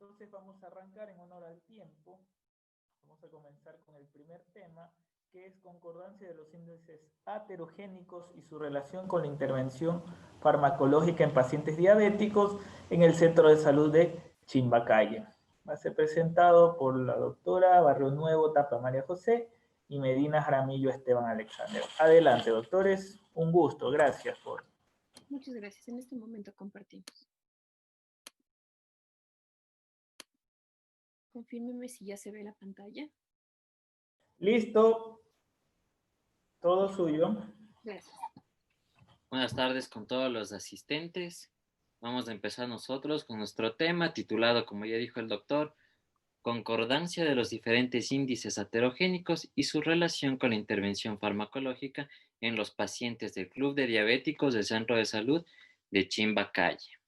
Entonces vamos a arrancar en honor al tiempo. Vamos a comenzar con el primer tema, que es concordancia de los índices aterogénicos y su relación con la intervención farmacológica en pacientes diabéticos en el Centro de Salud de Chimbacalle. Va a ser presentado por la doctora Barrio Nuevo Tapa María José y Medina Jaramillo Esteban Alexander. Adelante, doctores. Un gusto. Gracias por... Muchas gracias. En este momento compartimos. Confírmeme si ya se ve la pantalla. Listo. Todo suyo. Gracias. Buenas tardes con todos los asistentes. Vamos a empezar nosotros con nuestro tema titulado, como ya dijo el doctor, concordancia de los diferentes índices aterogénicos y su relación con la intervención farmacológica en los pacientes del Club de Diabéticos del Centro de Salud de Chimbacalle.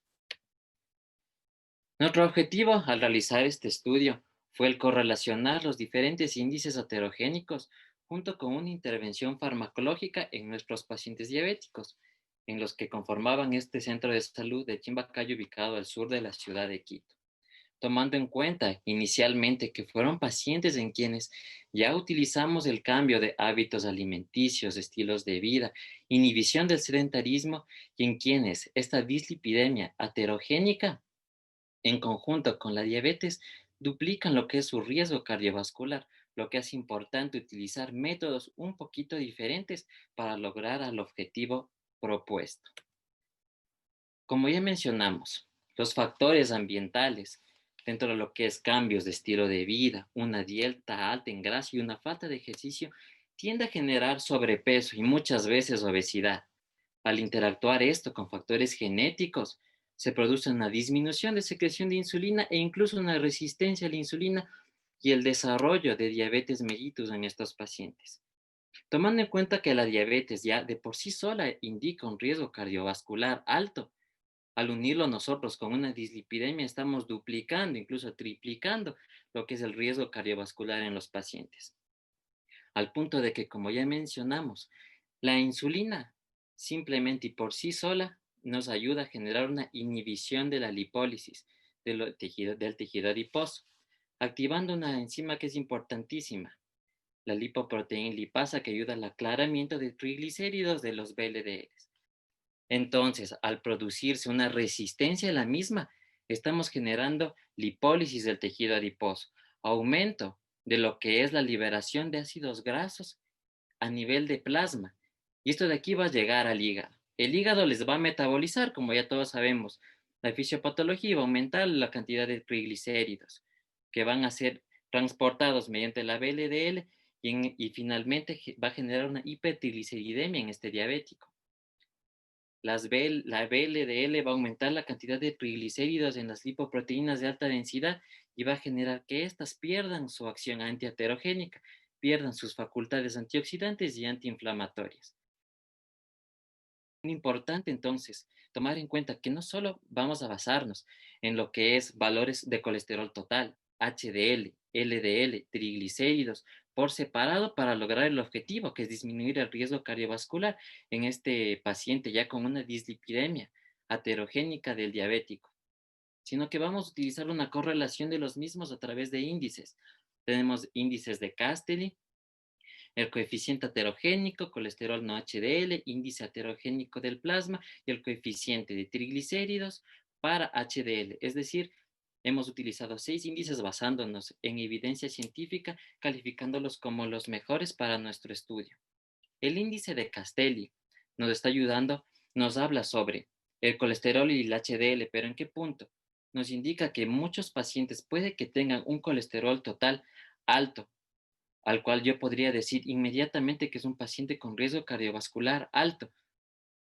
Nuestro objetivo al realizar este estudio fue el correlacionar los diferentes índices aterogénicos junto con una intervención farmacológica en nuestros pacientes diabéticos, en los que conformaban este centro de salud de Chimbacalle ubicado al sur de la ciudad de Quito. Tomando en cuenta inicialmente que fueron pacientes en quienes ya utilizamos el cambio de hábitos alimenticios, estilos de vida, inhibición del sedentarismo y en quienes esta dislipidemia aterogénica en conjunto con la diabetes duplican lo que es su riesgo cardiovascular, lo que es importante utilizar métodos un poquito diferentes para lograr el objetivo propuesto. Como ya mencionamos, los factores ambientales, dentro de lo que es cambios de estilo de vida, una dieta alta en grasa y una falta de ejercicio, tiende a generar sobrepeso y muchas veces obesidad. Al interactuar esto con factores genéticos, se produce una disminución de secreción de insulina e incluso una resistencia a la insulina y el desarrollo de diabetes mellitus en estos pacientes. Tomando en cuenta que la diabetes ya de por sí sola indica un riesgo cardiovascular alto, al unirlo nosotros con una dislipidemia estamos duplicando, incluso triplicando lo que es el riesgo cardiovascular en los pacientes. Al punto de que, como ya mencionamos, la insulina simplemente y por sí sola nos ayuda a generar una inhibición de la lipólisis del tejido adiposo, activando una enzima que es importantísima, la lipoproteína lipasa, que ayuda al aclaramiento de triglicéridos de los VLDLs. Entonces, al producirse una resistencia a la misma, estamos generando lipólisis del tejido adiposo, aumento de lo que es la liberación de ácidos grasos a nivel de plasma. Y esto de aquí va a llegar al hígado. El hígado les va a metabolizar, como ya todos sabemos. La fisiopatología va a aumentar la cantidad de triglicéridos que van a ser transportados mediante la VLDL y finalmente va a generar una hipertrigliceridemia en este diabético. La VLDL va a aumentar la cantidad de triglicéridos en las lipoproteínas de alta densidad y va a generar que éstas pierdan su acción antiaterogénica, pierdan sus facultades antioxidantes y antiinflamatorias. Es importante entonces tomar en cuenta que no solo vamos a basarnos en lo que es valores de colesterol total, HDL, LDL, triglicéridos por separado para lograr el objetivo, que es disminuir el riesgo cardiovascular en este paciente ya con una dislipidemia aterogénica del diabético, sino que vamos a utilizar una correlación de los mismos a través de índices. Tenemos índices de Castelli, el coeficiente aterogénico, colesterol no HDL, índice aterogénico del plasma y el coeficiente de triglicéridos para HDL. Es decir, hemos utilizado 6 índices basándonos en evidencia científica, calificándolos como los mejores para nuestro estudio. El índice de Castelli nos está ayudando, nos habla sobre el colesterol y el HDL, pero ¿en qué punto? Nos indica que muchos pacientes puede que tengan un colesterol total alto, al cual yo podría decir inmediatamente que es un paciente con riesgo cardiovascular alto,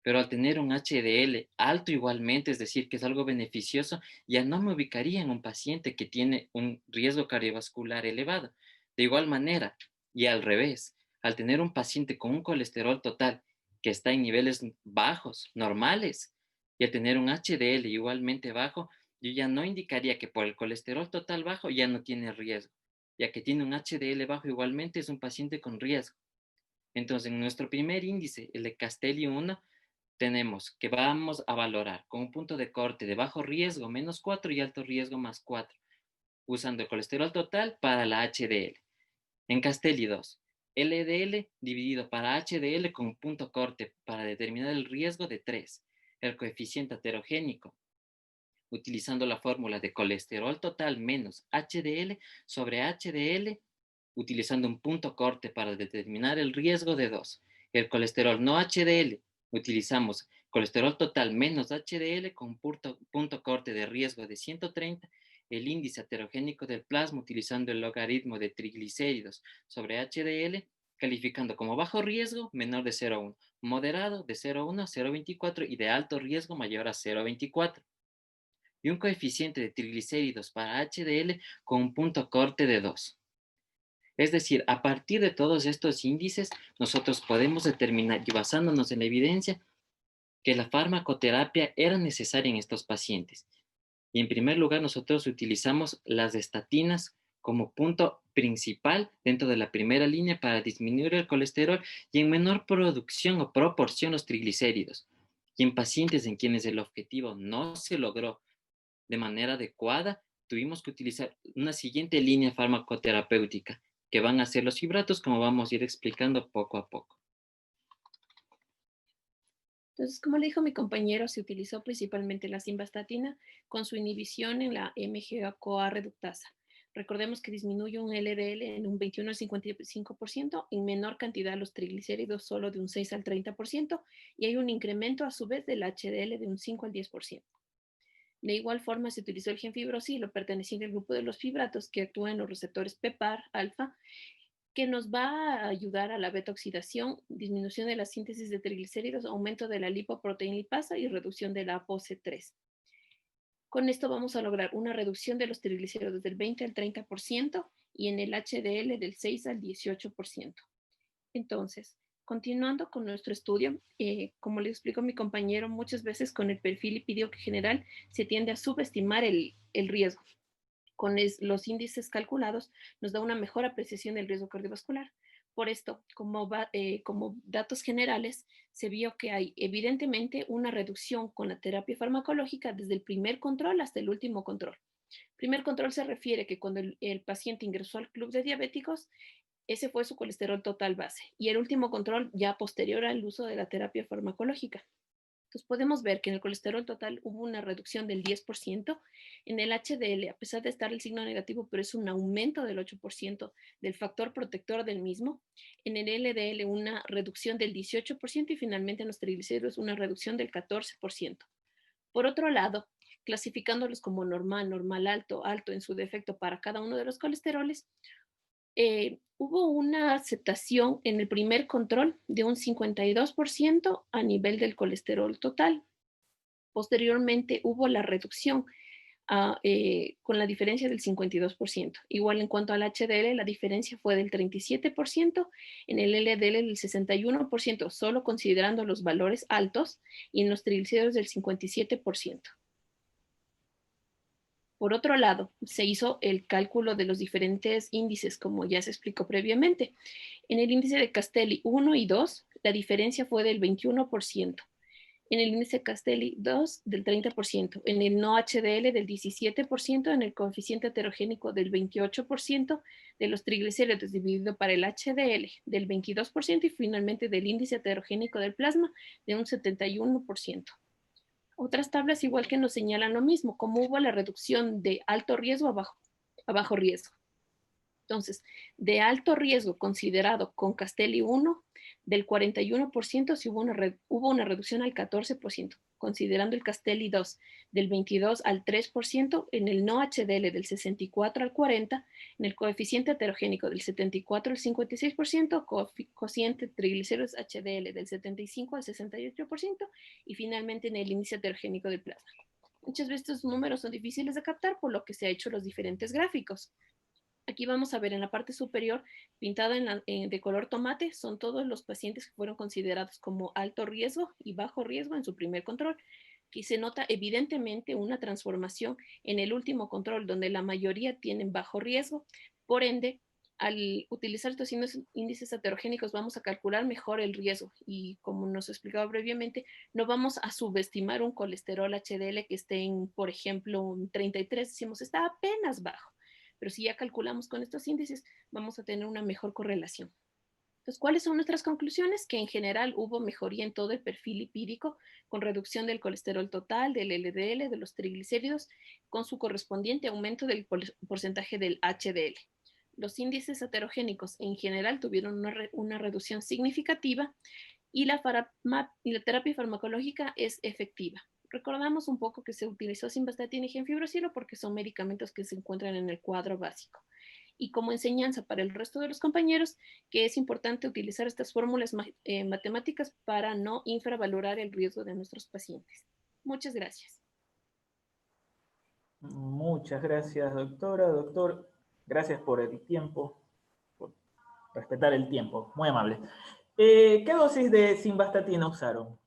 pero al tener un HDL alto igualmente, es decir, que es algo beneficioso, ya no me ubicaría en un paciente que tiene un riesgo cardiovascular elevado. De igual manera, y al revés, al tener un paciente con un colesterol total que está en niveles bajos, normales, y al tener un HDL igualmente bajo, yo ya no indicaría que por el colesterol total bajo ya no tiene riesgo, ya que tiene un HDL bajo igualmente es un paciente con riesgo. Entonces, en nuestro primer índice, el de Castelli 1, tenemos que vamos a valorar con un punto de corte de bajo riesgo -4 y alto riesgo +4. usando el colesterol total para la HDL. En Castelli 2, LDL dividido para HDL con punto corte para determinar el riesgo de 3, el coeficiente heterogénico, utilizando la fórmula de colesterol total menos HDL sobre HDL, utilizando un punto corte para determinar el riesgo de 2. El colesterol no HDL, utilizamos colesterol total menos HDL con punto corte de riesgo de 130, el índice heterogénico del plasma utilizando el logaritmo de triglicéridos sobre HDL, calificando como bajo riesgo menor de 0,1, moderado de 0,1 a 0,24 y de alto riesgo mayor a 0,24. Y un coeficiente de triglicéridos para HDL con un punto corte de 2. Es decir, a partir de todos estos índices, nosotros podemos determinar, y basándonos en la evidencia, que la farmacoterapia era necesaria en estos pacientes. Y en primer lugar, nosotros utilizamos las estatinas como punto principal dentro de la primera línea para disminuir el colesterol y en menor producción o proporción los triglicéridos. Y en pacientes en quienes el objetivo no se logró de manera adecuada, tuvimos que utilizar una siguiente línea farmacoterapéutica, que van a ser los fibratos, como vamos a ir explicando poco a poco. Entonces, como le dijo mi compañero, se utilizó principalmente la simvastatina con su inhibición en la MGA-CoA reductasa. Recordemos que disminuye un LDL en un 21 al 55%, en menor cantidad los triglicéridos solo de un 6 al 30%, y hay un incremento a su vez del HDL de un 5 al 10%. De igual forma, se utilizó el genfibrosilo perteneciente al grupo de los fibratos que actúa en los receptores PPAR alfa, que nos va a ayudar a la beta-oxidación, disminución de la síntesis de triglicéridos, aumento de la lipoproteína lipasa y reducción de la ApoC3. Con esto vamos a lograr una reducción de los triglicéridos del 20 al 30% y en el HDL del 6 al 18%. Entonces, continuando con nuestro estudio, como le explicó mi compañero, muchas veces con el perfil lipídico general se tiende a subestimar el riesgo. Con los índices calculados nos da una mejor apreciación del riesgo cardiovascular. Por esto, como datos generales, se vio que hay evidentemente una reducción con la terapia farmacológica desde el primer control hasta el último control. Primer control se refiere que cuando el paciente ingresó al club de diabéticos, ese fue su colesterol total base. Y el último control ya posterior al uso de la terapia farmacológica. Entonces podemos ver que en el colesterol total hubo una reducción del 10%, en el HDL, a pesar de estar el signo negativo, pero es un aumento del 8% del factor protector del mismo, en el LDL una reducción del 18% y finalmente en los triglicéridos una reducción del 14%. Por otro lado, clasificándolos como normal, normal alto, alto en su defecto para cada uno de los colesteroles, hubo una aceptación en el primer control de un 52% a nivel del colesterol total. Posteriormente hubo la reducción con la diferencia del 52%. Igual en cuanto al HDL, la diferencia fue del 37%, en el LDL del 61%, solo considerando los valores altos, y en los triglicéridos del 57%. Por otro lado, se hizo el cálculo de los diferentes índices, como ya se explicó previamente. En el índice de Castelli 1 y 2, la diferencia fue del 21%. En el índice Castelli 2, del 30%. En el no HDL, del 17%. En el coeficiente heterogénico, del 28%. De los triglicéridos dividido para el HDL, del 22%. Y finalmente del índice heterogénico del plasma, de un 71%. Otras tablas igual que nos señalan lo mismo, como hubo la reducción de alto riesgo a bajo riesgo. Entonces, de alto riesgo considerado con Castelli 1, del 41% sí hubo una reducción al 14%, considerando el Castelli 2 del 22 al 3%, en el no HDL del 64 al 40%, en el coeficiente heterogénico del 74 al 56%, cociente triglicéridos HDL del 75 al 68% y finalmente en el índice heterogénico del plasma. Muchas veces estos números son difíciles de captar, por lo que se ha hecho los diferentes gráficos. Aquí vamos a ver en la parte superior, pintada de color tomate, son todos los pacientes que fueron considerados como alto riesgo y bajo riesgo en su primer control. Aquí se nota evidentemente una transformación en el último control, donde la mayoría tienen bajo riesgo. Por ende, al utilizar estos índices heterogénicos vamos a calcular mejor el riesgo y, como nos explicaba previamente, no vamos a subestimar un colesterol HDL que esté en, por ejemplo, un 33, decimos está apenas bajo. Pero si ya calculamos con estos índices, vamos a tener una mejor correlación. Entonces, ¿cuáles son nuestras conclusiones? Que en general hubo mejoría en todo el perfil lipídico, con reducción del colesterol total, del LDL, de los triglicéridos, con su correspondiente aumento del porcentaje del HDL. Los índices aterogénicos en general tuvieron una reducción significativa y la terapia farmacológica es efectiva. Recordamos un poco que se utilizó simvastatina y gemfibrocilo porque son medicamentos que se encuentran en el cuadro básico. Y como enseñanza para el resto de los compañeros, que es importante utilizar estas fórmulas matemáticas para no infravalorar el riesgo de nuestros pacientes. Muchas gracias. Muchas gracias, doctora. Doctor, gracias por el tiempo, por respetar el tiempo. Muy amable. ¿Qué dosis de simvastatina usaron?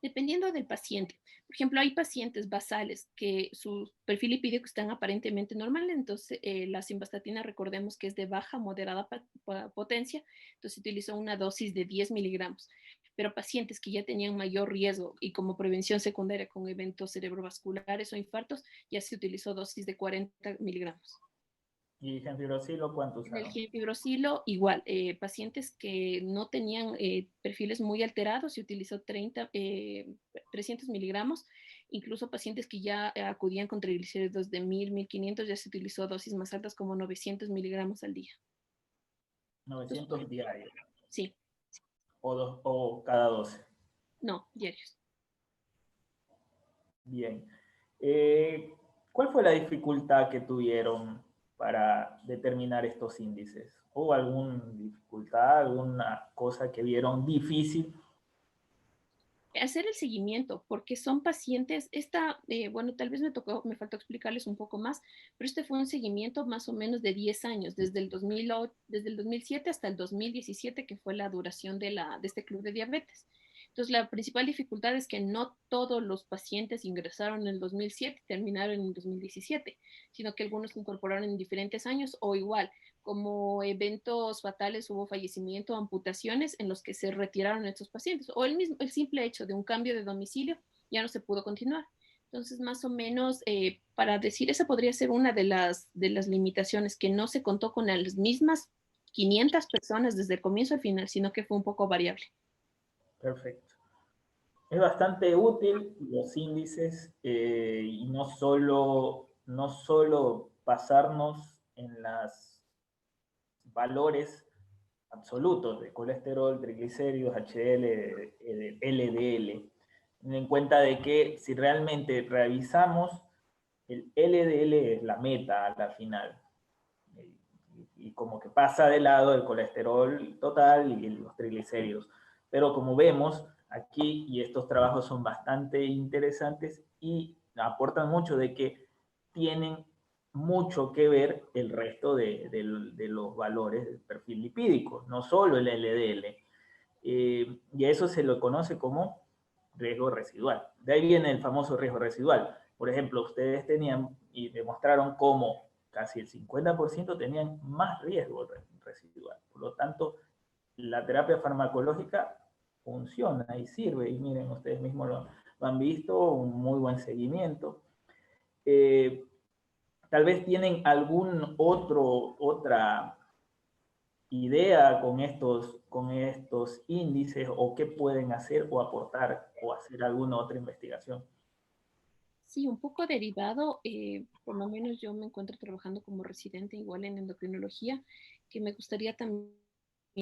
Dependiendo del paciente. Por ejemplo, hay pacientes basales que su perfil lipídico están aparentemente normal, entonces la simvastatina recordemos que es de baja, moderada potencia, entonces se utilizó una dosis de 10 miligramos. Pero pacientes que ya tenían mayor riesgo y como prevención secundaria con eventos cerebrovasculares o infartos, ya se utilizó dosis de 40 miligramos. ¿Y gemfibrocilo cuánto En el usaron? gemfibrocilo, igual, pacientes que no tenían perfiles muy alterados, se utilizó 300 miligramos, incluso pacientes que ya acudían con triglicéridos de 1000, 1500, ya se utilizó dosis más altas como 900 miligramos al día. 900 diarios. Sí. O cada 12. No, diarios. Bien. ¿Cuál fue la dificultad que tuvieron para determinar estos índices? ¿Hubo alguna dificultad, alguna cosa que vieron difícil? Hacer el seguimiento, porque son pacientes, bueno, tal vez me faltó explicarles un poco más, pero este fue un seguimiento más o menos de 10 años, desde el 2007 hasta el 2017, que fue la duración de este club de diabetes. Entonces, la principal dificultad es que no todos los pacientes ingresaron en el 2007 y terminaron en el 2017, sino que algunos se incorporaron en diferentes años o igual, como eventos fatales hubo fallecimiento o amputaciones en los que se retiraron estos pacientes, o el simple hecho de un cambio de domicilio ya no se pudo continuar. Entonces, más o menos, para decir, esa podría ser una de las limitaciones, que no se contó con las mismas 500 personas desde el comienzo al final, sino que fue un poco variable. Perfecto. Es bastante útil los índices y no solo basarnos en los valores absolutos de colesterol, triglicéridos, HDL, LDL. Ten en cuenta de que si realmente revisamos, el LDL es la meta a la final. Y como que pasa de lado el colesterol total y los triglicéridos. Pero como vemos aquí, y estos trabajos son bastante interesantes y aportan mucho de que tienen mucho que ver el resto de los valores del perfil lipídico, no solo el LDL. Y a eso se lo conoce como riesgo residual. De ahí viene el famoso riesgo residual. Por ejemplo, ustedes tenían y demostraron cómo casi el 50% tenían más riesgo residual. Por lo tanto, la terapia farmacológica funciona y sirve. Y miren, ustedes mismos lo han visto, un muy buen seguimiento. Tal vez tienen otra idea con estos índices o qué pueden hacer o aportar o hacer alguna otra investigación. Sí, un poco derivado, por lo menos yo me encuentro trabajando como residente igual en endocrinología, que me gustaría también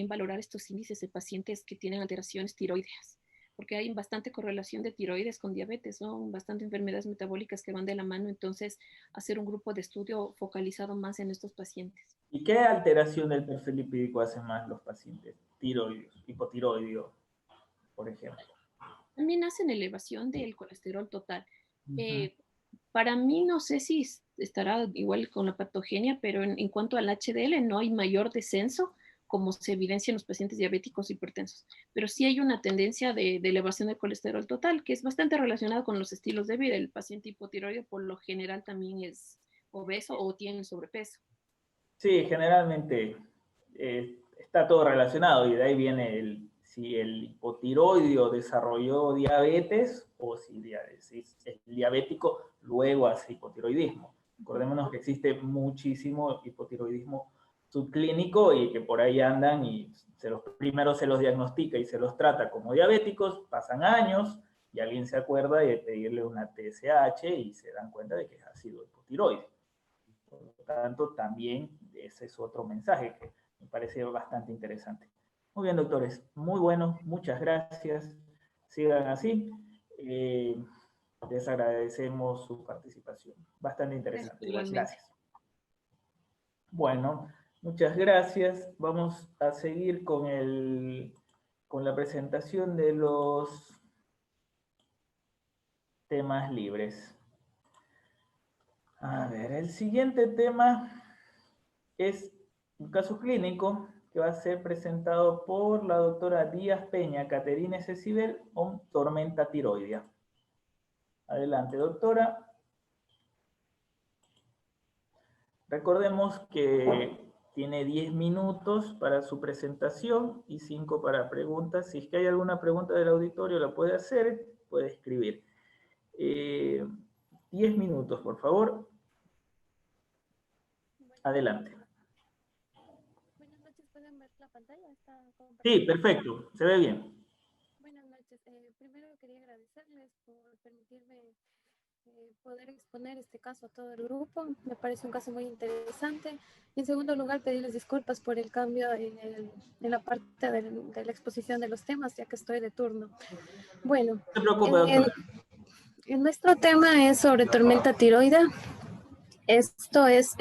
valorar estos índices de pacientes que tienen alteraciones tiroideas, porque hay bastante correlación de tiroides con diabetes, ¿no? Bastante enfermedades metabólicas que van de la mano, entonces hacer un grupo de estudio focalizado más en estos pacientes. ¿Y qué alteración del perfil lipídico hacen más los pacientes tiroideos, hipotiroideo, por ejemplo? También hacen elevación del colesterol total. Uh-huh. Para mí no sé si estará igual con la patogenia, pero en cuanto al HDL no hay mayor descenso como se evidencia en los pacientes diabéticos hipertensos, pero sí hay una tendencia de elevación del colesterol total, que es bastante relacionado con los estilos de vida. El paciente hipotiroideo por lo general también es obeso o tiene sobrepeso. Sí, generalmente está todo relacionado y de ahí viene si el hipotiroideo desarrolló diabetes o si el diabético luego hace hipotiroidismo. Acordémonos que existe muchísimo hipotiroidismo subclínico y que por ahí andan y primero se los diagnostica y se los trata como diabéticos, pasan años y alguien se acuerda de pedirle una TSH y se dan cuenta de que ha sido hipotiroide. Por lo tanto, también ese es otro mensaje que me parece bastante interesante. Muy bien, doctores, muy bueno, muchas gracias. Sigan así. Les agradecemos su participación. Bastante interesante. Gracias. Bueno, muchas gracias. Vamos a seguir con la presentación de los temas libres. A ver, el siguiente tema es un caso clínico que va a ser presentado por la doctora Díaz Peña, Caterina Cecibel, con tormenta tiroidea. Adelante, doctora. Recordemos que tiene 10 minutos para su presentación y 5 para preguntas. Si es que hay alguna pregunta del auditorio, la puede hacer, puede escribir. 10 minutos, por favor. Adelante. Buenas noches, ¿pueden ver la pantalla? Sí, perfecto, se ve bien. Buenas noches. Primero quería agradecerles por permitirme poder exponer este caso a todo el grupo. Me parece un caso muy interesante. Y en segundo lugar, pedirles disculpas por el cambio en la parte de la exposición de los temas, ya que estoy de turno. Bueno, No se preocupe, doctora. Nuestro tema es sobre tormenta tiroidea. Esto es...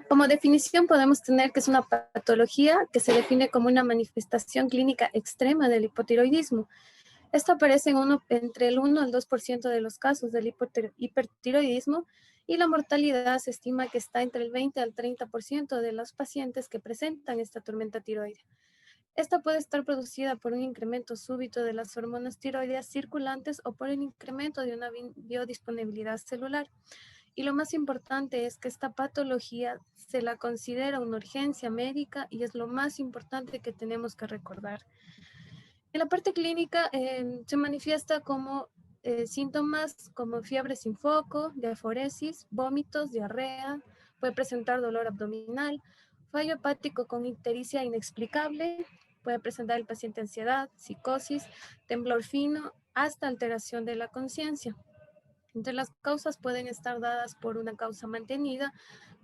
como definición podemos tener que es una patología que se define como una manifestación clínica extrema del hipotiroidismo. Esto aparece entre el 1 al 2% de los casos del hipertiroidismo y la mortalidad se estima que está entre el 20 al 30% de los pacientes que presentan esta tormenta tiroidea. Esta puede estar producida por un incremento súbito de las hormonas tiroideas circulantes o por el incremento de una biodisponibilidad celular. Y lo más importante es que esta patología se la considera una urgencia médica y es lo más importante que tenemos que recordar. En la parte clínica se manifiesta como síntomas como fiebre sin foco, diaforesis, vómitos, diarrea, puede presentar dolor abdominal, fallo hepático con ictericia inexplicable, puede presentar el paciente ansiedad, psicosis, temblor fino, hasta alteración de la conciencia. Entre las causas pueden estar dadas por una causa mantenida,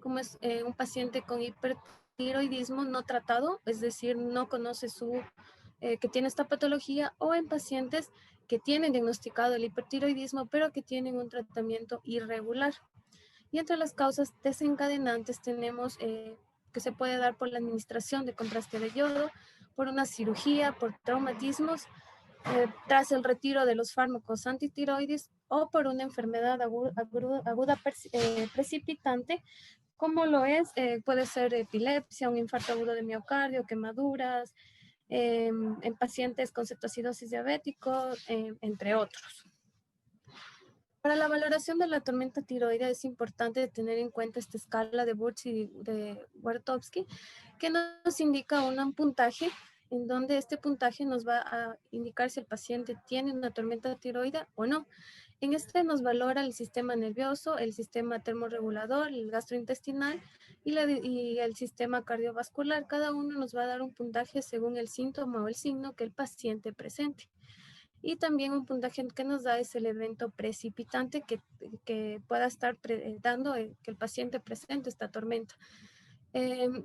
como es un paciente con hipertiroidismo no tratado, es decir, no conoce que tiene esta patología, o en pacientes que tienen diagnosticado el hipertiroidismo, pero que tienen un tratamiento irregular. Y entre las causas desencadenantes tenemos que se puede dar por la administración de contraste de yodo, por una cirugía, por traumatismos, tras el retiro de los fármacos antitiroides o por una enfermedad aguda precipitante, como lo es, puede ser epilepsia, un infarto agudo de miocardio, quemaduras, en pacientes con cetoacidosis diabético, entre otros. Para la valoración de la tormenta tiroidea es importante tener en cuenta esta escala de Burch y de Wartowski, que nos indica un puntaje en donde este puntaje nos va a indicar si el paciente tiene una tormenta tiroidea o no. En este nos valora el sistema nervioso, el sistema termorregulador, el gastrointestinal y el sistema cardiovascular. Cada uno nos va a dar un puntaje según el síntoma o el signo que el paciente presente. Y también un puntaje que nos da es el evento precipitante que pueda estar dando que el paciente presente esta tormenta.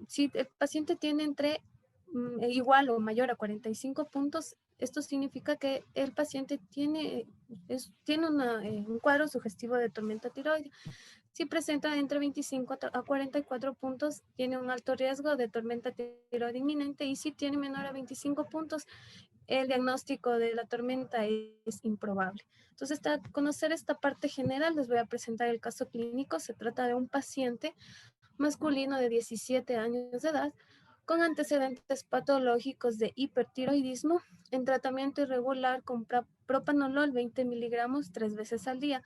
Si el paciente tiene entre igual o mayor a 45 puntos, esto significa que el paciente tiene un cuadro sugestivo de tormenta tiroidea. Si presenta entre 25 a 44 puntos, tiene un alto riesgo de tormenta tiroidea inminente, y si tiene menor a 25 puntos, el diagnóstico de la tormenta es improbable. Entonces, para conocer esta parte general, les voy a presentar el caso clínico. Se trata de un paciente masculino de 17 años de edad con antecedentes patológicos de hipertiroidismo en tratamiento irregular con propanolol 20 miligramos 3 veces al día.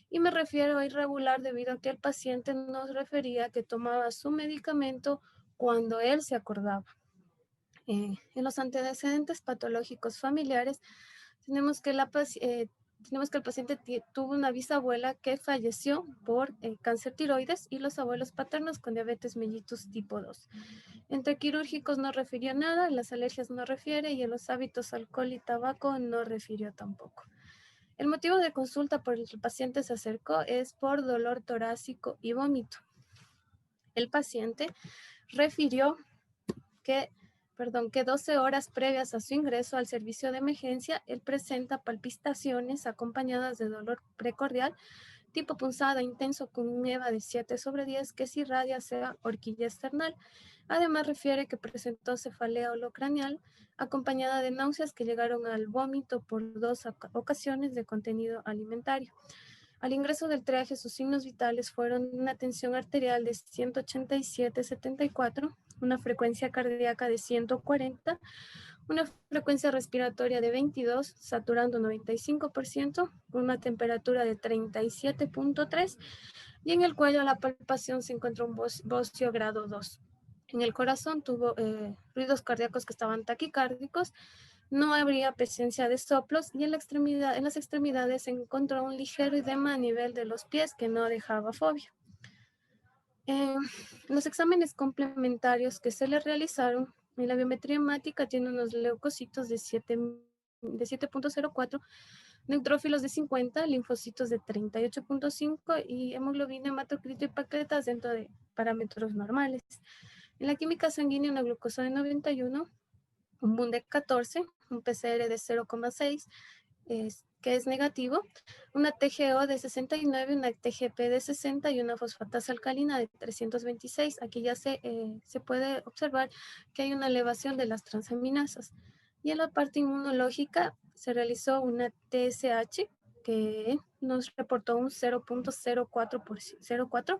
Y me refiero a irregular debido a que el paciente nos refería que tomaba su medicamento cuando él se acordaba. En los antecedentes patológicos familiares tenemos que tenemos que el paciente tuvo una bisabuela que falleció por cáncer tiroides y los abuelos paternos con diabetes mellitus tipo 2. Entre quirúrgicos no refirió nada, las alergias no refiere y en los hábitos alcohol y tabaco no refirió tampoco. El motivo de consulta por el que el paciente se acercó es por dolor torácico y vómito. El paciente refirió que 12 horas previas a su ingreso al servicio de emergencia, él presenta palpitaciones acompañadas de dolor precordial, tipo punzada intenso con un EVA de 7/10 que se irradia hacia horquilla external. Además refiere que presentó cefalea holocranial acompañada de náuseas que llegaron al vómito por 2 ocasiones de contenido alimentario. Al ingreso del triaje, sus signos vitales fueron una tensión arterial de 187/74, una frecuencia cardíaca de 140, una frecuencia respiratoria de 22, saturando 95%, una temperatura de 37.3 y en el cuello a la palpación se encontró un bocio grado 2. En el corazón tuvo ruidos cardíacos que estaban taquicárdicos, no habría presencia de soplos y en las extremidades se encontró un ligero edema a nivel de los pies que no dejaba fobia. Los exámenes complementarios que se le realizaron, en la biometría hemática tiene unos leucocitos de 7.04, neutrófilos de 50, linfocitos de 38.5 y hemoglobina, hematocrito y plaquetas dentro de parámetros normales. En la química sanguínea, una glucosa de 91, un BUN de 14, un PCR de 0,6, que es negativo, una TGO de 69, una TGP de 60 y una fosfatasa alcalina de 326. Aquí ya se puede observar que hay una elevación de las transaminasas. Y en la parte inmunológica se realizó una TSH que nos reportó un 0.04.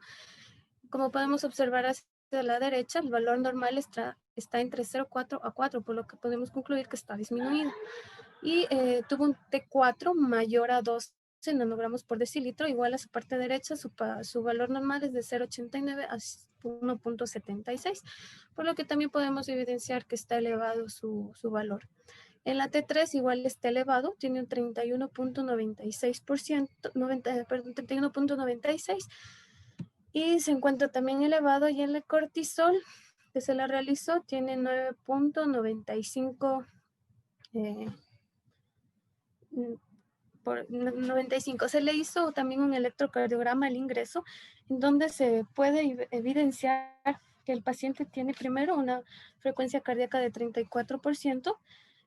Como podemos observar hacia la derecha, el valor normal está entre 0,4 a 4, por lo que podemos concluir que está disminuido. Y tuvo un T4 mayor a 12 nanogramos por decilitro, igual a su parte derecha, su valor normal es de 0,89 a 1.76, por lo que también podemos evidenciar que está elevado su valor. En la T3 igual está elevado, tiene un 31.96%, 31.96, y se encuentra también elevado, y en el cortisol que se le realizó tiene 9.95 por 95. Se le hizo también un electrocardiograma al ingreso, en donde se puede evidenciar que el paciente tiene primero una frecuencia cardíaca de 34%,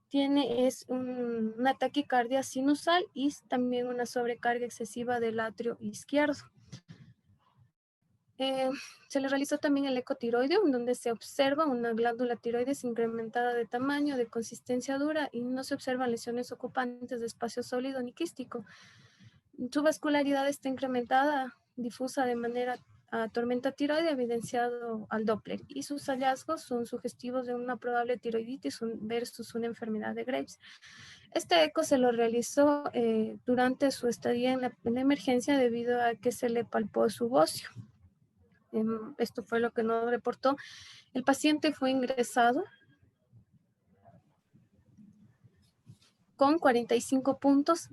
tiene una taquicardia sinusal y también una sobrecarga excesiva del atrio izquierdo. Se le realizó también el ecotiroideo, en donde se observa una glándula tiroides incrementada de tamaño, de consistencia dura y no se observan lesiones ocupantes de espacio sólido ni quístico. Su vascularidad está incrementada, difusa de manera a tormenta tiroidea, evidenciado al Doppler, y sus hallazgos son sugestivos de una probable tiroiditis versus una enfermedad de Graves. Este eco se lo realizó durante su estadía en la emergencia debido a que se le palpó su bocio. Esto fue lo que nos reportó. El paciente fue ingresado con 45 puntos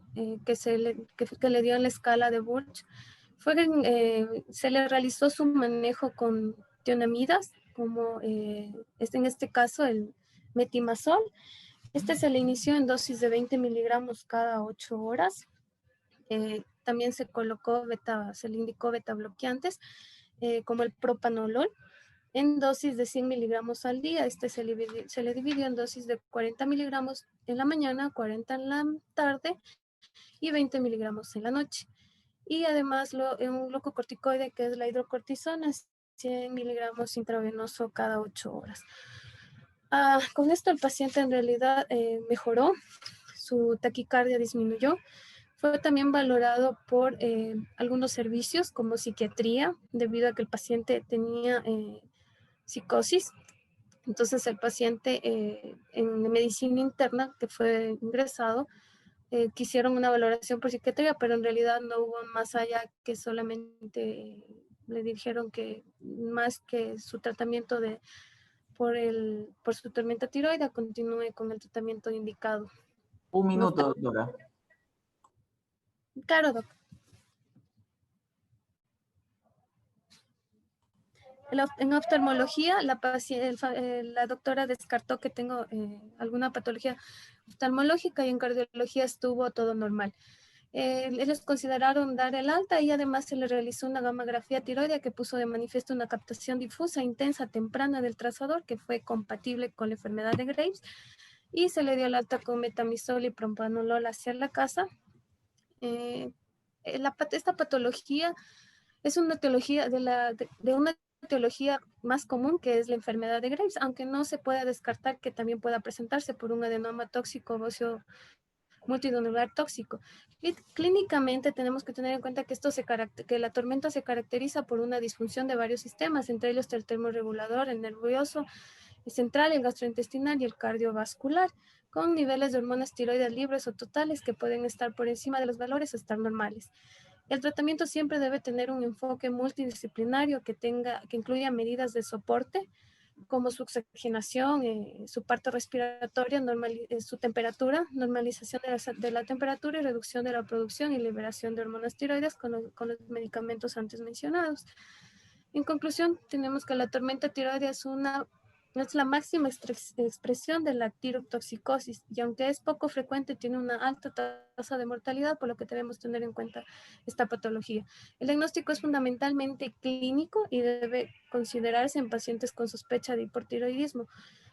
que le dio en la escala de Burch. Se le realizó su manejo con tionamidas, como en este caso el metimazol. Se le inició en dosis de 20 miligramos cada 8 horas. También se le indicó beta bloqueantes, como el propanolol, en dosis de 100 miligramos al día. Se le dividió en dosis de 40 miligramos en la mañana, 40 en la tarde y 20 miligramos en la noche. Y además un glucocorticoide, que es la hidrocortisona, 100 miligramos intravenoso cada 8 horas. Con esto el paciente en realidad mejoró, su taquicardia disminuyó. Fue también valorado por algunos servicios como psiquiatría, debido a que el paciente tenía psicosis. Entonces el paciente en medicina interna que fue ingresado, quisieron una valoración por psiquiatría, pero en realidad no hubo más allá que solamente le dijeron que más que su tratamiento por su tormenta tiroidea, continúe con el tratamiento indicado. Un minuto, doctora. Claro, doctor. En oftalmología, la doctora descartó que tengo alguna patología oftalmológica y en cardiología estuvo todo normal. Ellos consideraron dar el alta y además se le realizó una gamografía tiroidea que puso de manifiesto una captación difusa, intensa, temprana del trazador que fue compatible con la enfermedad de Graves y se le dio el alta con metamizol y propranolol hacia la casa. Esta patología es una etiología de una etiología más común que es la enfermedad de Graves, aunque no se puede descartar que también pueda presentarse por un adenoma tóxico óseo multinodular tóxico. Clínicamente tenemos que tener en cuenta que, que la tormenta se caracteriza por una disfunción de varios sistemas, entre ellos el termorregulador, el nervioso, el central, el gastrointestinal y el cardiovascular, con niveles de hormonas tiroides libres o totales que pueden estar por encima de los valores o estar normales. El tratamiento siempre debe tener un enfoque multidisciplinario que incluya medidas de soporte, como su oxigenación, su parte respiratoria, su temperatura, normalización de la temperatura y reducción de la producción y liberación de hormonas tiroides con los medicamentos antes mencionados. En conclusión, tenemos que la tormenta tiroidea es la máxima expresión de la tirotoxicosis y aunque es poco frecuente, tiene una alta tasa de mortalidad, por lo que debemos tener en cuenta esta patología. El diagnóstico es fundamentalmente clínico y debe considerarse en pacientes con sospecha de hipotiroidismo.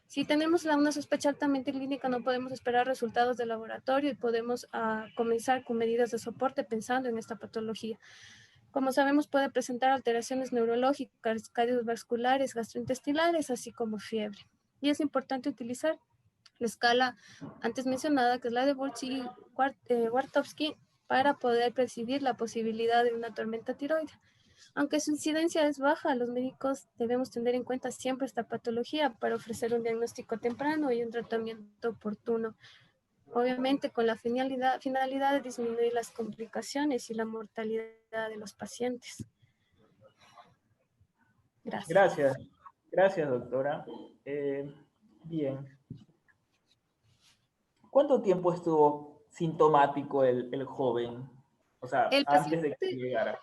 Si tenemos una sospecha altamente clínica, no podemos esperar resultados de laboratorio y podemos comenzar con medidas de soporte pensando en esta patología. Como sabemos, puede presentar alteraciones neurológicas, cardiovasculares, gastrointestinales, así como fiebre. Y es importante utilizar la escala antes mencionada, que es la de Bulch y Wartowski, para poder percibir la posibilidad de una tormenta tiroidea. Aunque su incidencia es baja, los médicos debemos tener en cuenta siempre esta patología para ofrecer un diagnóstico temprano y un tratamiento oportuno. Obviamente con la finalidad de disminuir las complicaciones y la mortalidad de los pacientes. Gracias. Gracias, doctora. Bien. ¿Cuánto tiempo estuvo sintomático el joven? O sea, antes de que llegara.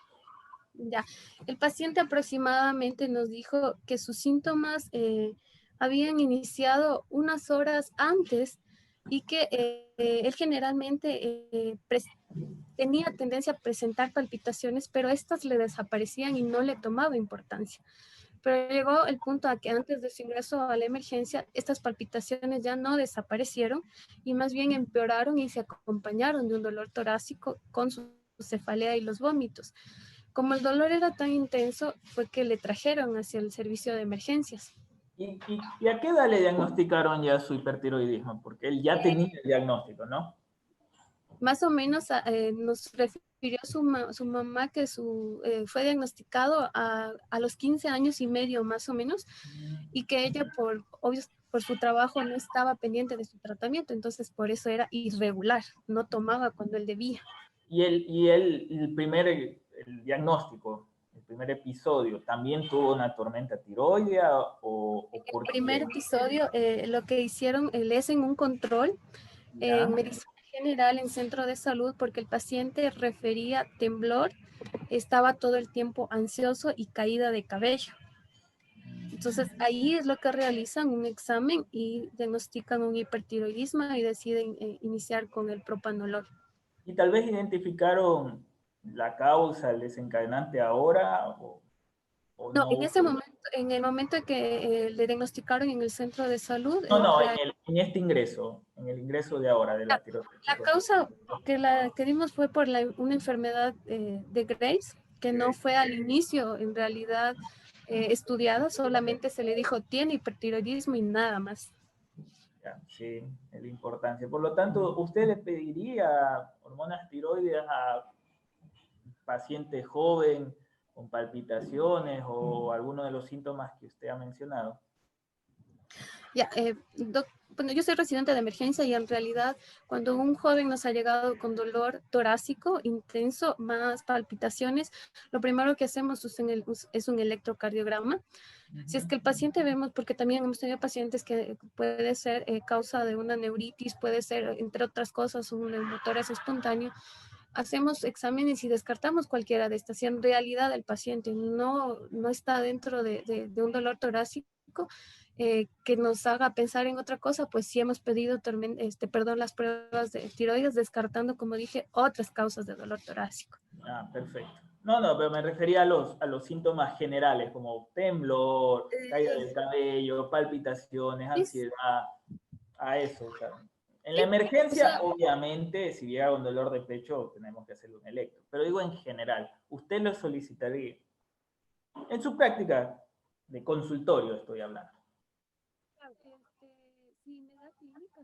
Ya, el paciente aproximadamente nos dijo que sus síntomas habían iniciado unas horas antes y que él generalmente tenía tendencia a presentar palpitaciones, pero estas le desaparecían y no le tomaba importancia. Pero llegó el punto a que antes de su ingreso a la emergencia, estas palpitaciones ya no desaparecieron y más bien empeoraron y se acompañaron de un dolor torácico con su cefalea y los vómitos. Como el dolor era tan intenso, fue que le trajeron hacia el servicio de emergencias. ¿Y a qué edad le diagnosticaron ya su hipertiroidismo? Porque él ya tenía el diagnóstico, ¿no? Más o menos nos refirió su mamá que fue diagnosticado a los 15 años y medio más o menos, y que ella por su trabajo no estaba pendiente de su tratamiento, entonces por eso era irregular, no tomaba cuando él debía. Y el diagnóstico, el primer episodio, ¿también tuvo una tormenta tiroidea o por qué? El primer episodio, lo que hicieron, le hacen un control en medicina general en centro de salud porque el paciente refería temblor, estaba todo el tiempo ansioso y caída de cabello. Entonces ahí es lo que realizan un examen y diagnostican un hipertiroidismo y deciden iniciar con el propranolol. ¿Y tal vez identificaron la causa, el desencadenante ahora? ¿O no, en ese momento, en el momento en que le diagnosticaron en el centro de salud. En este ingreso, en el ingreso de ahora de la tiroides. La causa que dimos fue por una enfermedad de Graves, que no fue al inicio en realidad estudiada, solamente se le dijo tiene hipertiroidismo y nada más. Sí, es la importancia. Por lo tanto, ¿usted le pediría hormonas tiroides a paciente joven con palpitaciones o alguno de los síntomas que usted ha mencionado? Bueno, yo soy residente de emergencia y en realidad cuando un joven nos ha llegado con dolor torácico intenso, más palpitaciones, lo primero que hacemos es un electrocardiograma. Si es que el paciente vemos, porque también hemos tenido pacientes que puede ser causa de una neuritis, puede ser, entre otras cosas, un neumotórax espontáneo. hacemos exámenes y descartamos cualquiera de estas. Si en realidad el paciente no está dentro de un dolor torácico, que nos haga pensar en otra cosa, pues sí hemos pedido las pruebas de tiroides, descartando, como dije, otras causas de dolor torácico. Ah, perfecto. No, pero me refería a los síntomas generales, como temblor, caída del cabello, palpitaciones, ansiedad, a eso. O sea, en la emergencia, obviamente, si llega con dolor de pecho, tenemos que hacerle un electro. Pero digo en general, ¿usted lo solicitaría? En su práctica de consultorio estoy hablando. Si me da clínica,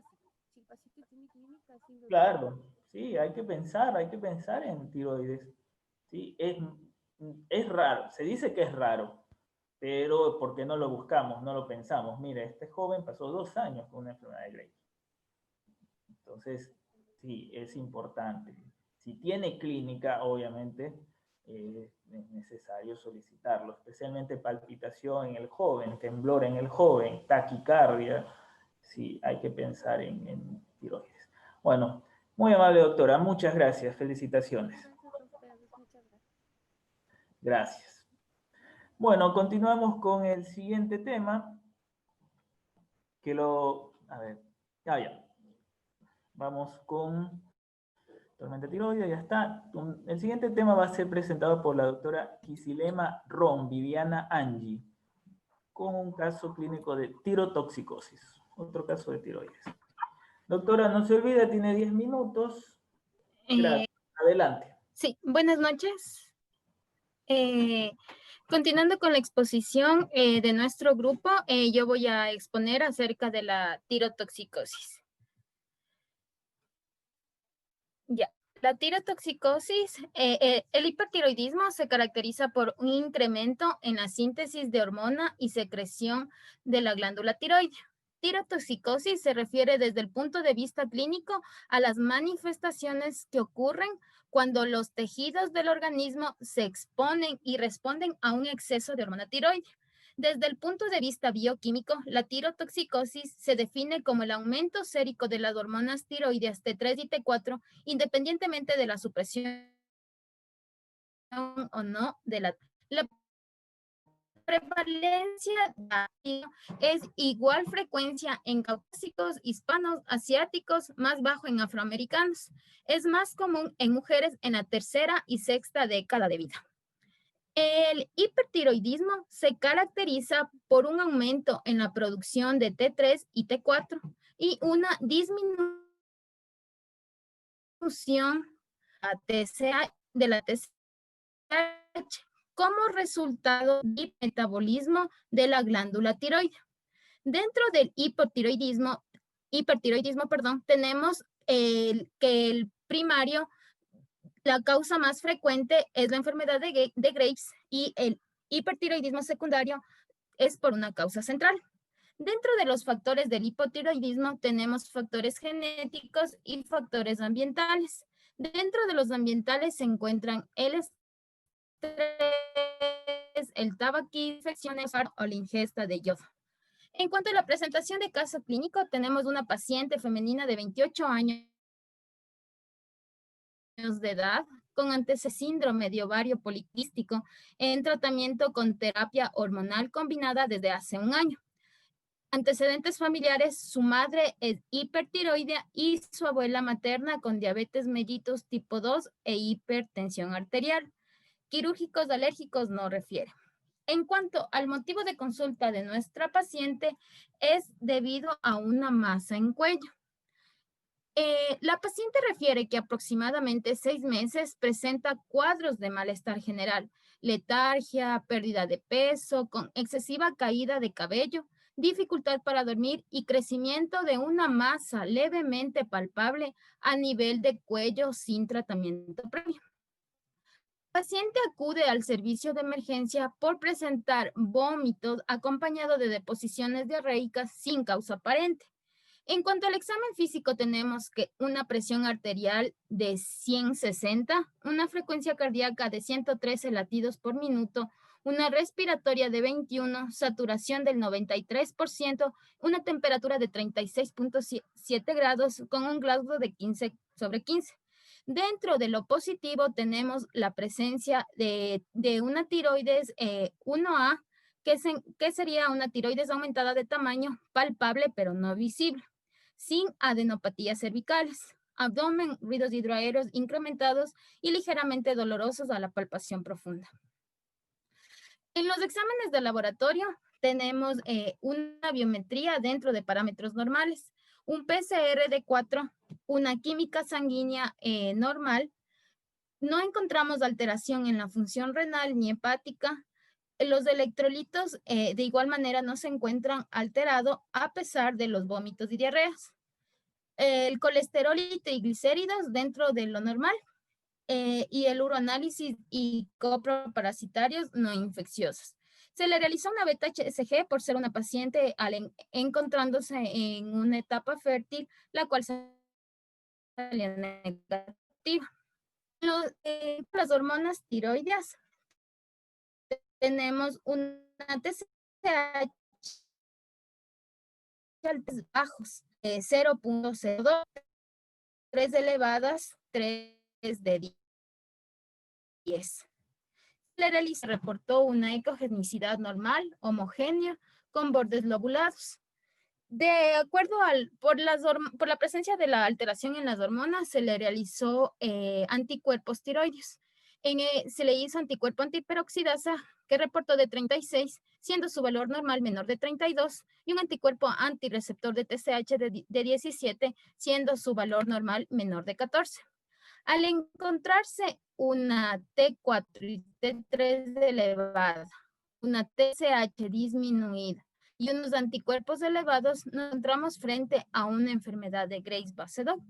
si el paciente tiene clínica, sí. Claro, sí, hay que pensar en tiroides. Sí, es raro, se dice que es raro, pero ¿por qué no lo buscamos, no lo pensamos? Mire, este joven pasó 2 años con una enfermedad de Graves. Entonces, sí, es importante. Si tiene clínica, obviamente, es necesario solicitarlo, especialmente palpitación en el joven, temblor en el joven, taquicardia. Sí, hay que pensar en tiroides. Bueno, muy amable doctora, muchas gracias, felicitaciones. Gracias. Bueno, continuamos con el siguiente tema, a ver, ya. Vamos con tormenta tiroidea, ya está. El siguiente tema va a ser presentado por la doctora Kisilema Ron Viviana Angie, con un caso clínico de tirotoxicosis, otro caso de tiroides. Doctora, no se olvide, tiene 10 minutos. Gracias. Adelante. Sí, buenas noches. Continuando con la exposición de nuestro grupo, yo voy a exponer acerca de la tirotoxicosis. Ya, la tirotoxicosis, el hipertiroidismo se caracteriza por un incremento en la síntesis de hormona y secreción de la glándula tiroidea. Tirotoxicosis se refiere desde el punto de vista clínico a las manifestaciones que ocurren cuando los tejidos del organismo se exponen y responden a un exceso de hormona tiroidea. Desde el punto de vista bioquímico, la tirotoxicosis se define como el aumento sérico de las hormonas tiroideas T3 y T4, independientemente de la supresión o no de la prevalencia es igual frecuencia en caucásicos, hispanos, asiáticos, más bajo en afroamericanos. Es más común en mujeres en la tercera y sexta década de vida. El hipertiroidismo se caracteriza por un aumento en la producción de T3 y T4 y una disminución de la TSH como resultado del metabolismo de la glándula tiroidea. Dentro del hipertiroidismo, tenemos que el primario, la causa más frecuente es la enfermedad de Graves y el hipertiroidismo secundario es por una causa central. Dentro de los factores del hipotiroidismo tenemos factores genéticos y factores ambientales. Dentro de los ambientales se encuentran el estrés, el tabaquismo, infecciones o la ingesta de yodo. En cuanto a la presentación de caso clínico, tenemos una paciente femenina de 28 años de edad con antecedentes de síndrome de ovario poliquístico en tratamiento con terapia hormonal combinada desde hace 1 año. Antecedentes familiares, su madre es hipertiroidea y su abuela materna con diabetes mellitus tipo 2 e hipertensión arterial. Quirúrgicos alérgicos no refiere. En cuanto al motivo de consulta de nuestra paciente, es debido a una masa en cuello. La paciente refiere que aproximadamente 6 meses presenta cuadros de malestar general, letargia, pérdida de peso, con excesiva caída de cabello, dificultad para dormir y crecimiento de una masa levemente palpable a nivel de cuello sin tratamiento previo. El paciente acude al servicio de emergencia por presentar vómitos acompañado de deposiciones diarreicas sin causa aparente. En cuanto al examen físico, tenemos que una presión arterial de 160, una frecuencia cardíaca de 113 latidos por minuto, una respiratoria de 21, saturación del 93%, una temperatura de 36.7 grados con un Glasgow de 15/15. Dentro de lo positivo tenemos la presencia de una tiroides 1A, que sería una tiroides aumentada de tamaño, palpable pero no visible, sin adenopatías cervicales, abdomen, ruidos hidroaéreos incrementados y ligeramente dolorosos a la palpación profunda. En los exámenes de laboratorio tenemos una biometría dentro de parámetros normales, un PCR de 4, una química sanguínea normal. No encontramos alteración en la función renal ni hepática. Los electrolitos de igual manera no se encuentran alterados a pesar de los vómitos y diarreas. El colesterol y triglicéridos dentro de lo normal. Y el uroanálisis y coproparasitarios no infecciosos. Se le realizó una beta-HCG por ser una paciente encontrándose en una etapa fértil, la cual salía negativa. Las hormonas tiroideas, tenemos una TSH bajos, 0.02, 3 elevadas, 3 de 10. Reportó una ecogenicidad normal, homogénea, con bordes lobulados. De acuerdo por la presencia de la alteración en las hormonas, se le realizó anticuerpos tiroides. Se le hizo anticuerpo antiperoxidasa, que reportó de 36, siendo su valor normal menor de 32, y un anticuerpo antirreceptor de TSH de 17, siendo su valor normal menor de 14. Al encontrarse una T4 y T3 elevada, una TSH disminuida y unos anticuerpos elevados, nos encontramos frente a una enfermedad de Graves-Basedow.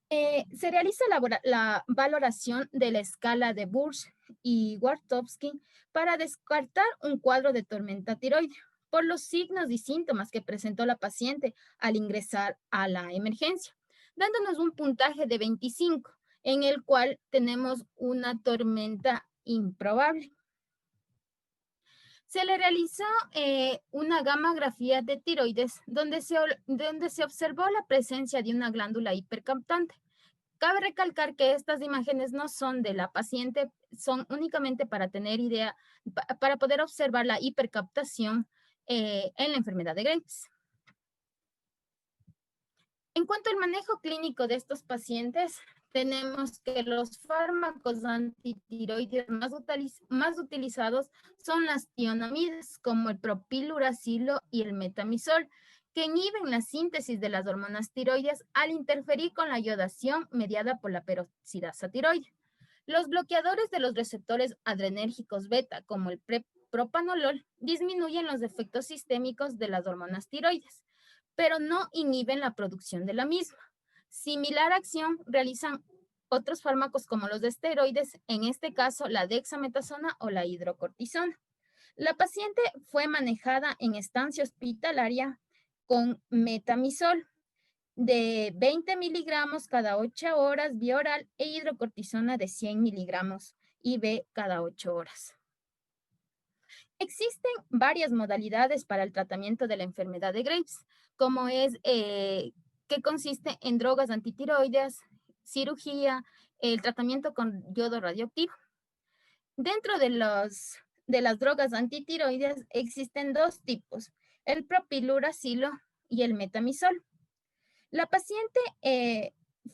Se realiza la valoración de la escala de Burch y Wartowski para descartar un cuadro de tormenta tiroidea por los signos y síntomas que presentó la paciente al ingresar a la emergencia, dándonos un puntaje de 25, en el cual tenemos una tormenta improbable. Se le realizó una gamografía de tiroides donde se observó la presencia de una glándula hipercaptante. Cabe recalcar que estas imágenes no son de la paciente, son únicamente para tener idea, para poder observar la hipercaptación en la enfermedad de Graves. En cuanto al manejo clínico de estos pacientes, tenemos que los fármacos antitiroideos más utilizados son las tionamidas, como el propiluracilo y el metamizol, que inhiben la síntesis de las hormonas tiroides al interferir con la iodación mediada por la peroxidasa tiroidea. Los bloqueadores de los receptores adrenérgicos beta, como el propanolol, disminuyen los efectos sistémicos de las hormonas tiroides, pero no inhiben la producción de la misma. Similar acción realizan otros fármacos como los de esteroides, en este caso la dexametasona o la hidrocortisona. La paciente fue manejada en estancia hospitalaria con metamizol de 20 miligramos cada 8 horas vía oral e hidrocortisona de 100 miligramos IV cada 8 horas. Existen varias modalidades para el tratamiento de la enfermedad de Graves, como es que consiste en drogas antitiroideas, cirugía, el tratamiento con yodo radioactivo. Dentro de las drogas antitiroideas existen dos tipos, el propiluracilo y el metamizol. La paciente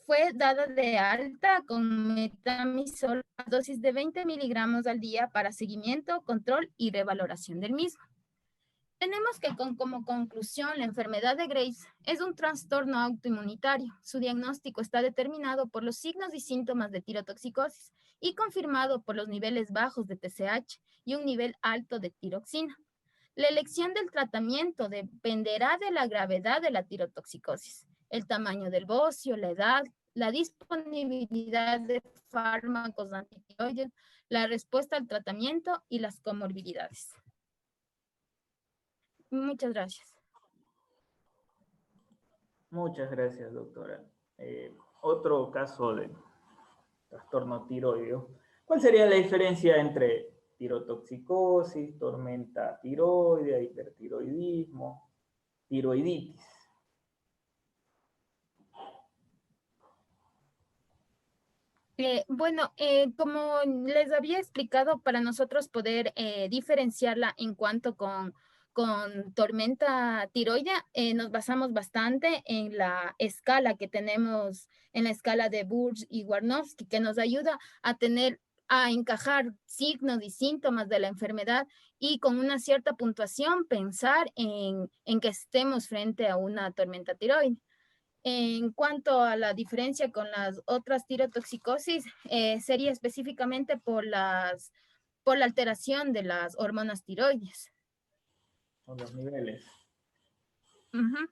fue dada de alta con metamizol a dosis de 20 miligramos al día para seguimiento, control y revaloración del mismo. Tenemos que como conclusión, la enfermedad de Graves es un trastorno autoinmunitario. Su diagnóstico está determinado por los signos y síntomas de tirotoxicosis y confirmado por los niveles bajos de TSH y un nivel alto de tiroxina. La elección del tratamiento dependerá de la gravedad de la tirotoxicosis, el tamaño del bocio, la edad, la disponibilidad de fármacos antitiroideos, la respuesta al tratamiento y las comorbilidades. Muchas gracias. Muchas gracias, doctora. Otro caso de trastorno tiroideo. ¿Cuál sería la diferencia entre tirotoxicosis, tormenta tiroidea, hipertiroidismo, tiroiditis? Como les había explicado, para nosotros poder diferenciarla en cuanto con tormenta tiroidea, nos basamos bastante en la escala que tenemos, en la escala de Burge y Warnowski, que nos ayuda a encajar signos y síntomas de la enfermedad y con una cierta puntuación pensar en que estemos frente a una tormenta tiroidea. En cuanto a la diferencia con las otras tirotoxicosis, sería específicamente por la alteración de las hormonas tiroides. Por los niveles. Ujú.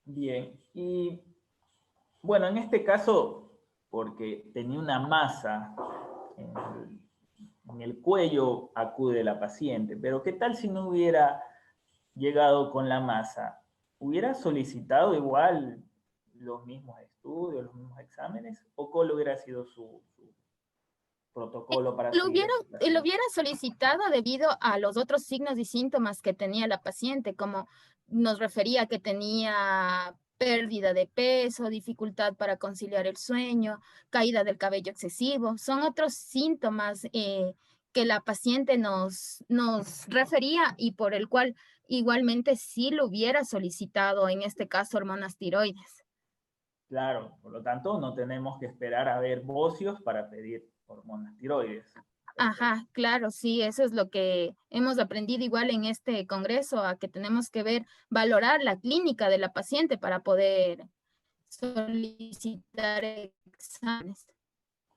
Bien, y bueno, en este caso, porque tenía una masa en el cuello, acude la paciente, pero ¿qué tal si no hubiera llegado con la masa? ¿Hubiera solicitado igual los mismos estudios, los mismos exámenes? ¿O cuál hubiera sido su protocolo para Lo seguir a hubiera, esta paciente? lo hubiera solicitado debido a los otros signos y síntomas que tenía la paciente, como nos refería que tenía pérdida de peso, dificultad para conciliar el sueño, caída del cabello excesivo. Son otros síntomas que la paciente nos refería y por el cual igualmente sí lo hubiera solicitado, en este caso, hormonas tiroides. Claro, por lo tanto, no tenemos que esperar a ver bocios para pedir hormonas tiroides. Ajá, claro, sí, eso es lo que hemos aprendido igual en este congreso, a que tenemos que valorar la clínica de la paciente para poder solicitar exámenes.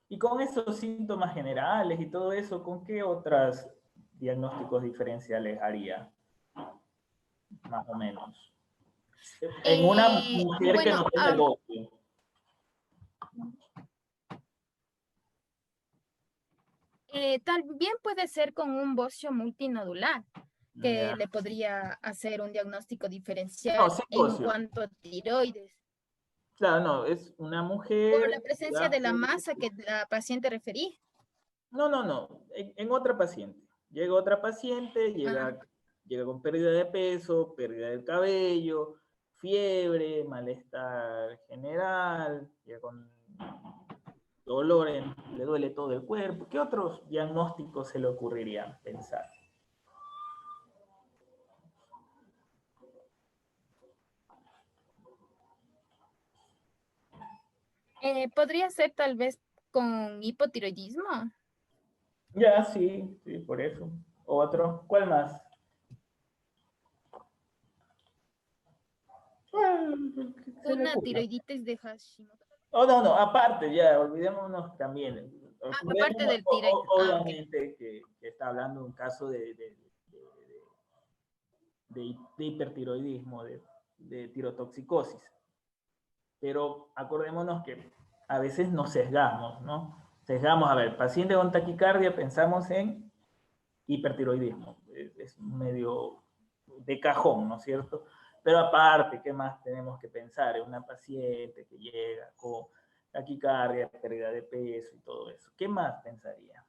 Y con esos síntomas generales y todo eso, ¿con qué otros diagnósticos diferenciales haría? Más o menos. En una mujer que no Bueno, tenga el bocio. también puede ser con un bocio multinodular, que Ya. le podría hacer un diagnóstico No, diferencial sin en bocio. cuanto a tiroides, Claro, no, es una por la mujer que presencia da de la pérdida. masa que la paciente refería. No, no, no. En otra paciente. Llega otra paciente, Ah, llega con pérdida de peso, pérdida del cabello, fiebre, malestar general, llega con dolor, le duele todo el cuerpo. ¿Qué otros diagnósticos se le ocurrirían pensar? podría ser tal vez con hipotiroidismo. Ya, sí, sí, por eso. Otro. ¿Cuál más? ¿Cuál se le Una ocurra? tiroiditis de Hashimoto. Oh, no, no, aparte, ya, olvidémonos también. Aparte Acordémonos, del tiroides. Ok. obviamente, que está hablando de un caso de hipertiroidismo, de tirotoxicosis. Pero acordémonos que a veces nos sesgamos, ¿no? Sesgamos, a ver, paciente con taquicardia, pensamos en hipertiroidismo. Es medio de cajón, ¿no es cierto? Pero aparte, ¿qué más tenemos que pensar? En una paciente que llega con taquicardia, pérdida de peso y todo eso. ¿Qué más pensaría?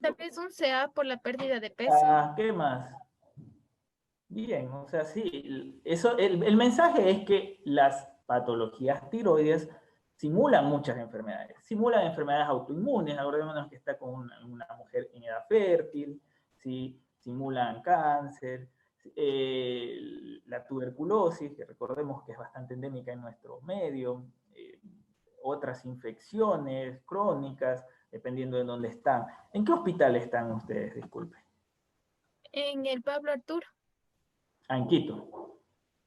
Tal vez un CA por la pérdida de peso. Ah, ¿qué más? Bien, o sea, sí, eso, el mensaje es que las patologías tiroides simulan muchas enfermedades, simulan enfermedades autoinmunes, acordémonos que está con una mujer en edad fértil, ¿sí? Simulan cáncer, la tuberculosis, que recordemos que es bastante endémica en nuestro medio, otras infecciones crónicas, dependiendo de dónde están. ¿En qué hospital están ustedes? Disculpe. En el Pablo Arturo. Ah, en Quito.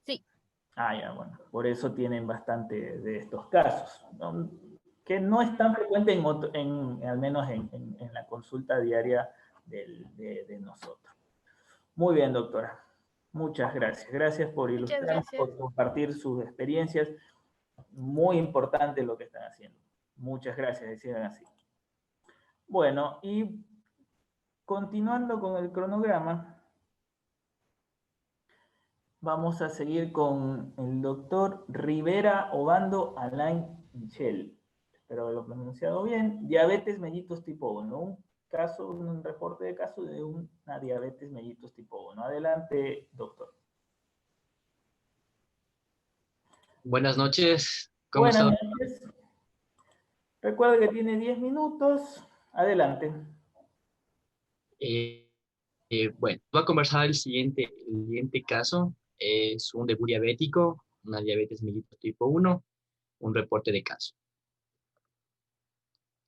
Sí. Ah, ya, bueno, por eso tienen bastante de estos casos, ¿no? Que no es tan frecuente al menos en la consulta diaria de nosotros. Muy bien, doctora. Muchas gracias. Gracias por Muchas ilustrar, gracias. por compartir sus experiencias. Muy importante lo que están haciendo. Muchas gracias, decían así. Bueno, y continuando con el cronograma, vamos a seguir con el doctor Rivera Obando Alain Michel. Espero haberlo pronunciado bien. Diabetes mellitus tipo 1. Un reporte de caso de una diabetes mellitus tipo 1. Adelante, doctor. Buenas noches, ¿cómo Buenas está? noches. Recuerde que tiene 10 minutos. Adelante. Bueno, voy a conversar el siguiente caso. Es un debut diabético, una diabetes mellitus tipo 1, un reporte de caso.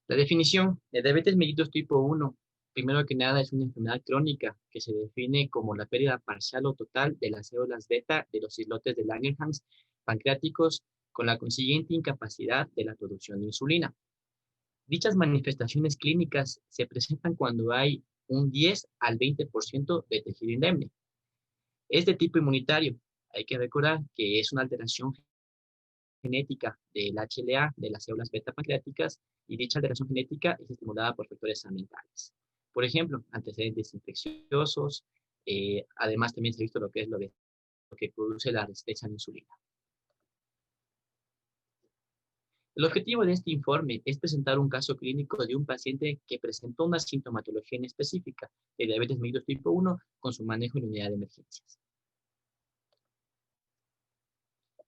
La definición de diabetes mellitus tipo 1, primero que nada, es una enfermedad crónica que se define como la pérdida parcial o total de las células beta de los islotes de Langerhans pancreáticos con la consiguiente incapacidad de la producción de insulina. Dichas manifestaciones clínicas se presentan cuando hay un 10 al 20% de tejido indemne. Es de tipo inmunitario. Hay que recordar que es una alteración genética del HLA de las células beta pancreáticas y dicha alteración genética es estimulada por factores ambientales. Por ejemplo, antecedentes infecciosos, además también se ha visto lo que es lo que produce la resistencia a la insulina. El objetivo de este informe es presentar un caso clínico de un paciente que presentó una sintomatología específica de diabetes mellitus tipo 1 con su manejo en la unidad de emergencias.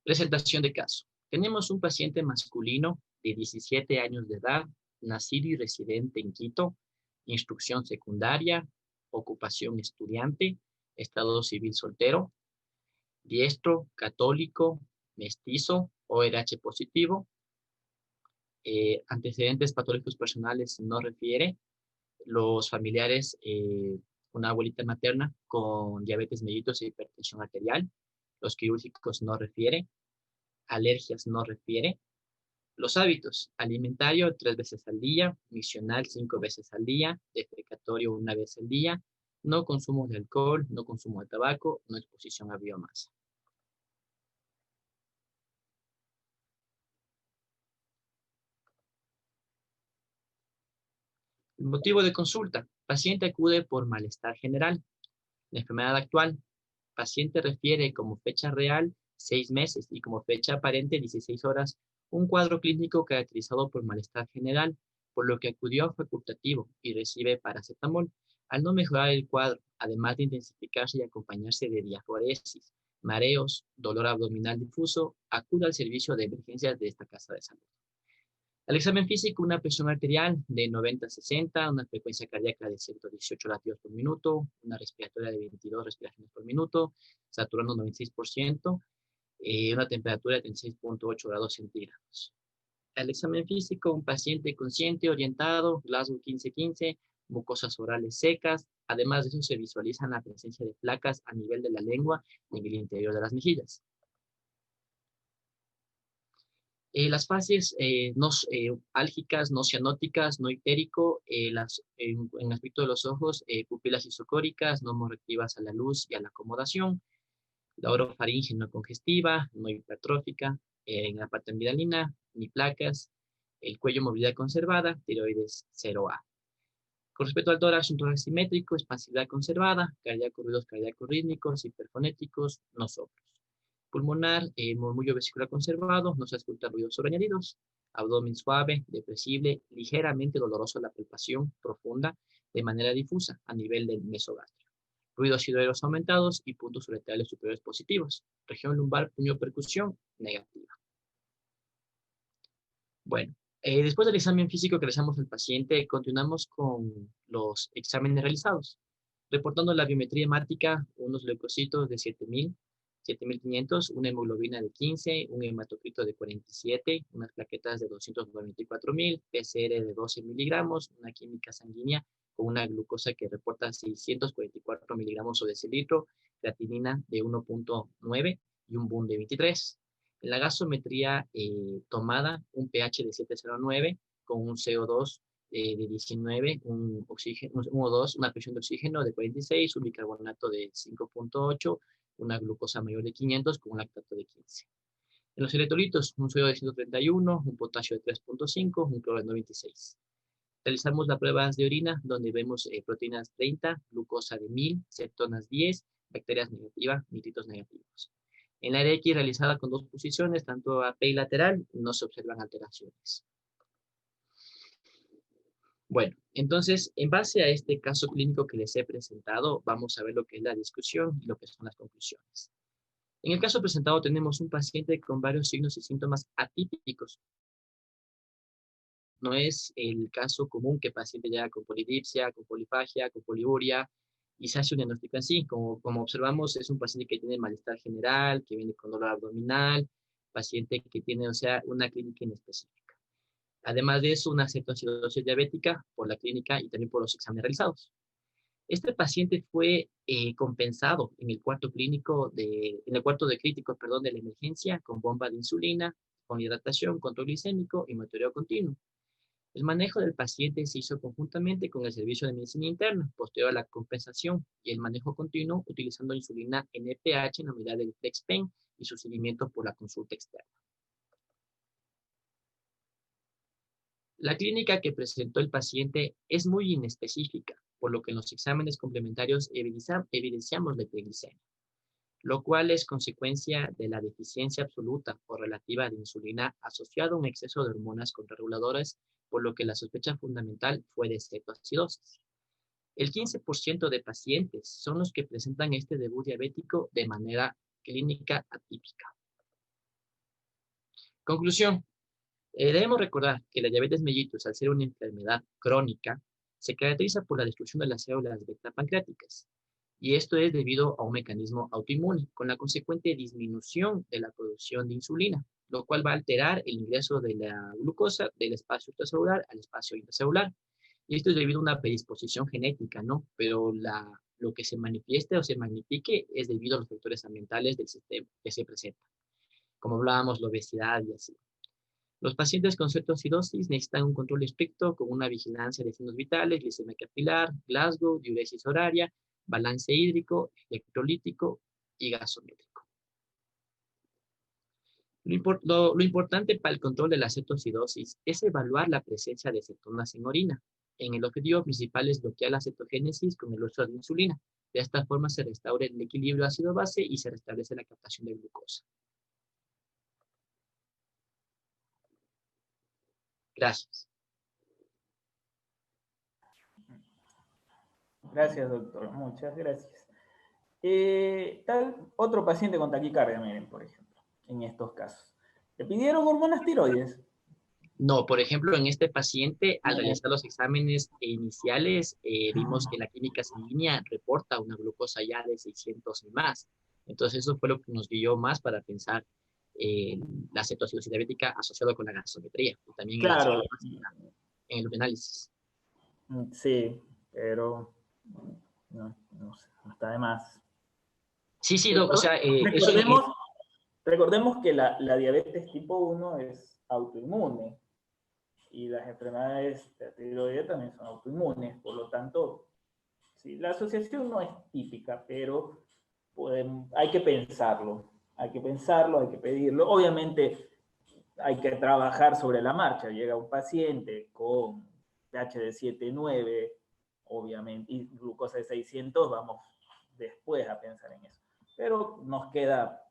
Presentación de caso. Tenemos un paciente masculino de 17 años de edad, nacido y residente en Quito, instrucción secundaria, ocupación estudiante, estado civil soltero, diestro, católico, mestizo, ORH positivo, antecedentes patológicos personales no refiere, los familiares, una abuelita materna con diabetes mellitus e hipertensión arterial, los quirúrgicos no refiere, alergias no refiere, los hábitos, alimentario 3 veces al día, misional 5 veces al día, defecatorio 1 vez al día, no consumo de alcohol, no consumo de tabaco, no exposición a biomasa. El motivo de consulta. Paciente acude por malestar general. La enfermedad actual. Paciente refiere como fecha real 6 meses y como fecha aparente 16 horas un cuadro clínico caracterizado por malestar general, por lo que acudió a facultativo y recibe paracetamol. Al no mejorar el cuadro, además de intensificarse y acompañarse de diaforesis, mareos, dolor abdominal difuso, acude al servicio de emergencias de esta casa de salud. Al examen físico, una presión arterial de 90 a 60, una frecuencia cardíaca de 118 latidos por minuto, una respiratoria de 22 respiraciones por minuto, saturando 96%, una temperatura de 36.8 grados centígrados. Al examen físico, un paciente consciente, orientado, Glasgow 15-15, mucosas orales secas. Además de eso, se visualiza la presencia de placas a nivel de la lengua y en el interior de las mejillas. Las fases álgicas, no cianóticas, no itérico, en aspecto de los ojos, pupilas isocóricas, no reactivas a la luz y a la acomodación, la orofaringe no congestiva, no hipertrófica, en la parte amidalina, ni placas, el cuello movilidad conservada, tiroides 0A. Con respecto al tórax, un tórax simétrico, expansividad conservada, cardíaco, ruidos cardíacos rítmicos, hiperfonéticos, no soplos. Pulmonar, murmullo vesicular conservado, no se escuchan ruidos sobreañadidos, abdomen suave, depresible, ligeramente doloroso la palpación profunda de manera difusa a nivel del mesogastrio. Ruidos hidroides aumentados y puntos uretrales superiores positivos. Región lumbar, puño percusión, negativa. Bueno, después del examen físico que realizamos al paciente, continuamos con los exámenes realizados, reportando la biometría hemática, unos leucocitos de 7.000, 7.500, una hemoglobina de 15, un hematocrito de 47, unas plaquetas de 294.000, PCR de 12 miligramos, una química sanguínea con una glucosa que reporta 644 miligramos o decilitro, creatinina de 1.9 y un BUN de 23. En la gasometría tomada, un pH de 7,09 con un CO2 de 19, un O2, una presión de oxígeno de 46, un bicarbonato de 5.8, una glucosa mayor de 500 con un lactato de 15. En los electrolitos, un sodio de 131, un potasio de 3.5, un cloruro de 96. Realizamos las pruebas de orina donde vemos proteínas 30, glucosa de 1000, cetonas 10, bacterias negativas, nitritos negativos. En la RX realizada con 2 posiciones, tanto AP y lateral, no se observan alteraciones. Bueno, entonces, en base a este caso clínico que les he presentado, vamos a ver lo que es la discusión y lo que son las conclusiones. En el caso presentado tenemos un paciente con varios signos y síntomas atípicos. No es el caso común que el paciente llega con polidipsia, con polifagia, con poliuria y se hace un diagnóstico así. Como observamos, es un paciente que tiene malestar general, que viene con dolor abdominal, paciente que tiene, o sea, una clínica inespecífica. Además de eso, una cetoacidosis diabética por la clínica y también por los exámenes realizados. Este paciente fue compensado en el cuarto de críticos, perdón, de la emergencia con bomba de insulina, con hidratación, control glicémico y monitoreo continuo. El manejo del paciente se hizo conjuntamente con el servicio de medicina interna, posterior a la compensación y el manejo continuo utilizando insulina NPH en la unidad del FlexPen y su seguimiento por la consulta externa. La clínica que presentó el paciente es muy inespecífica, por lo que en los exámenes complementarios evidenciamos la hiperglicemia, lo cual es consecuencia de la deficiencia absoluta o relativa de insulina asociada a un exceso de hormonas contrarreguladoras, por lo que la sospecha fundamental fue de cetoacidosis. El 15% de pacientes son los que presentan este debut diabético de manera clínica atípica. Conclusión. Debemos recordar que la diabetes mellitus, al ser una enfermedad crónica, se caracteriza por la destrucción de las células beta pancreáticas. Y esto es debido a un mecanismo autoinmune, con la consecuente disminución de la producción de insulina, lo cual va a alterar el ingreso de la glucosa del espacio extracelular al espacio intracelular. Y esto es debido a una predisposición genética, ¿no? Pero lo que se manifieste o se magnifique es debido a los factores ambientales del sistema que se presentan, como hablábamos, la obesidad y así. Los pacientes con cetoacidosis necesitan un control estricto con una vigilancia de signos vitales, glicemia capilar, Glasgow, diuresis horaria, balance hídrico, electrolítico y gasométrico. Lo importante para el control de la cetoacidosis es evaluar la presencia de cetonas en orina. El objetivo principal es bloquear la cetogénesis con el uso de insulina. De esta forma se restaura el equilibrio ácido-base y se restablece la captación de glucosa. Gracias. Gracias, doctor. Muchas gracias. Otro paciente con taquicardia, miren, por ejemplo, en estos casos. ¿Le pidieron hormonas tiroides? No, por ejemplo, en este paciente, al realizar los exámenes iniciales, vimos que la química sanguínea reporta una glucosa ya de 600 y más. Entonces, eso fue lo que nos guió más para pensar la cetoacidosis diabética asociada con la gasometría y también claro, en el análisis. Sí, pero no sé, no está de más. Sí, sí, o sea, recordemos que la diabetes tipo 1 es autoinmune y las enfermedades de tiroides también son autoinmunes, por lo tanto, sí, la asociación no es típica, pero hay que pensarlo, hay que pedirlo. Obviamente hay que trabajar sobre la marcha. Llega un paciente con pH de 7,9, obviamente, y glucosa de 600, vamos después a pensar en eso. Pero nos queda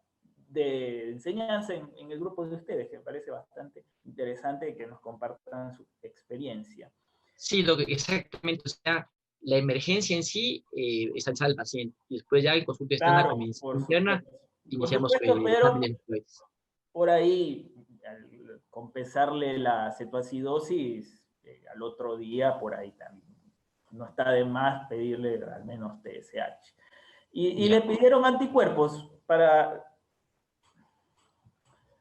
de enseñanza en el grupo de ustedes, que me parece bastante interesante que nos compartan su experiencia. Sí, exactamente, o sea, la emergencia en sí es al paciente, y después ya en consulta externa con medicina interna, iniciamos exámenes. Por ahí, al compensarle la cetoacidosis, al otro día, por ahí también. No está de más pedirle al menos TSH. Y le pidieron anticuerpos para...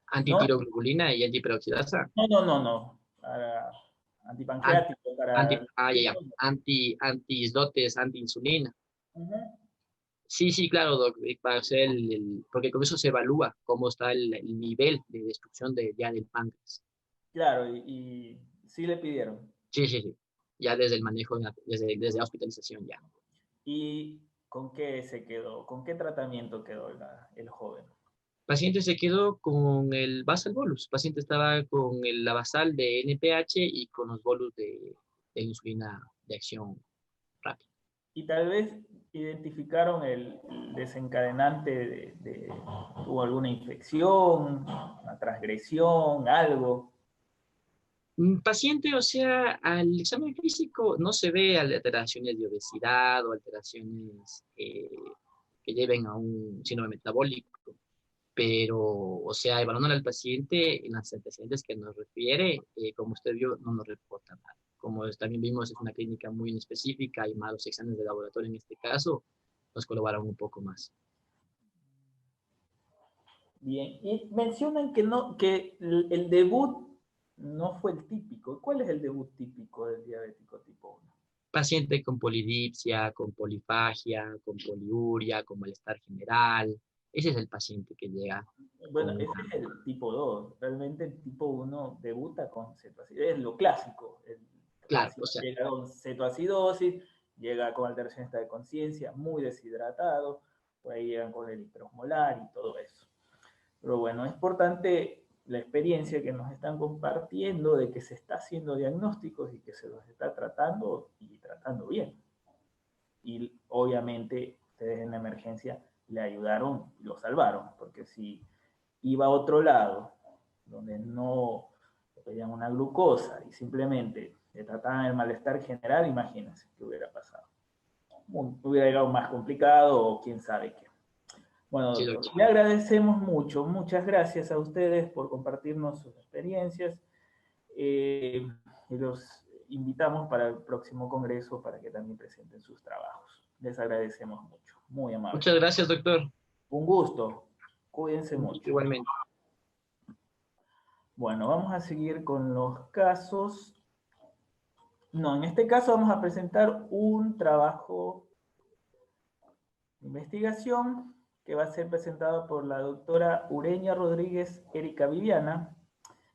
Antitiroglobulina y antiperoxidasa. No. Para antipancreático. Antiislotes, antiinsulina. Sí, claro, doc, para hacer porque con eso se evalúa cómo está el nivel de destrucción del páncreas. Claro, y sí le pidieron. Sí. Ya desde el manejo, desde la hospitalización ya. ¿Y con qué se quedó? ¿Con qué tratamiento quedó el joven? El paciente se quedó con el basal bolus. El paciente estaba con la basal de NPH y con los bolus de insulina de acción rápida. Y tal vez identificaron el desencadenante ¿tuvo alguna infección, una transgresión, algo? Paciente, o sea, al examen físico no se ve alteraciones de obesidad o alteraciones que lleven a un síndrome metabólico. pero, o sea, evaluando al paciente en los antecedentes que nos refiere, como usted vio, no nos reporta nada. Como también vimos, es una clínica muy específica y más los exámenes de laboratorio en este caso nos colaboraron un poco más. Bien, y mencionan que, no, que el debut no fue el típico. ¿Cuál es el debut típico del diabético tipo 1? Paciente con polidipsia, con polifagia, con poliuria, con malestar general. Ese es el paciente que llega Bueno, con ese una... es el tipo 2. Realmente el tipo 1 debuta con cetoacidosis. Es lo clásico. El Claro, o paciente sea, llega con cetoacidosis, llega con alteración de conciencia, muy deshidratado, por ahí llegan con el hiperosmolar y todo eso. Pero bueno, es importante la experiencia que nos están compartiendo de que se está haciendo diagnósticos y que se los está tratando y tratando bien. Y obviamente ustedes en la emergencia le ayudaron y lo salvaron, porque si iba a otro lado, donde no le pedían una glucosa y simplemente le trataban el malestar general, imagínense qué hubiera pasado. Hubiera llegado más complicado o quién sabe qué. Bueno, sí, doctor, doctor. le agradecemos mucho. Muchas gracias a ustedes por compartirnos sus experiencias. Y los invitamos para el próximo congreso para que también presenten sus trabajos. Les agradecemos mucho. Muy amable. Muchas gracias, doctor. Un gusto. Cuídense mucho. Igualmente. Bueno, vamos a seguir con los casos. No, en este caso vamos a presentar un trabajo de investigación que va a ser presentado por la doctora Ureña Rodríguez Erika Viviana.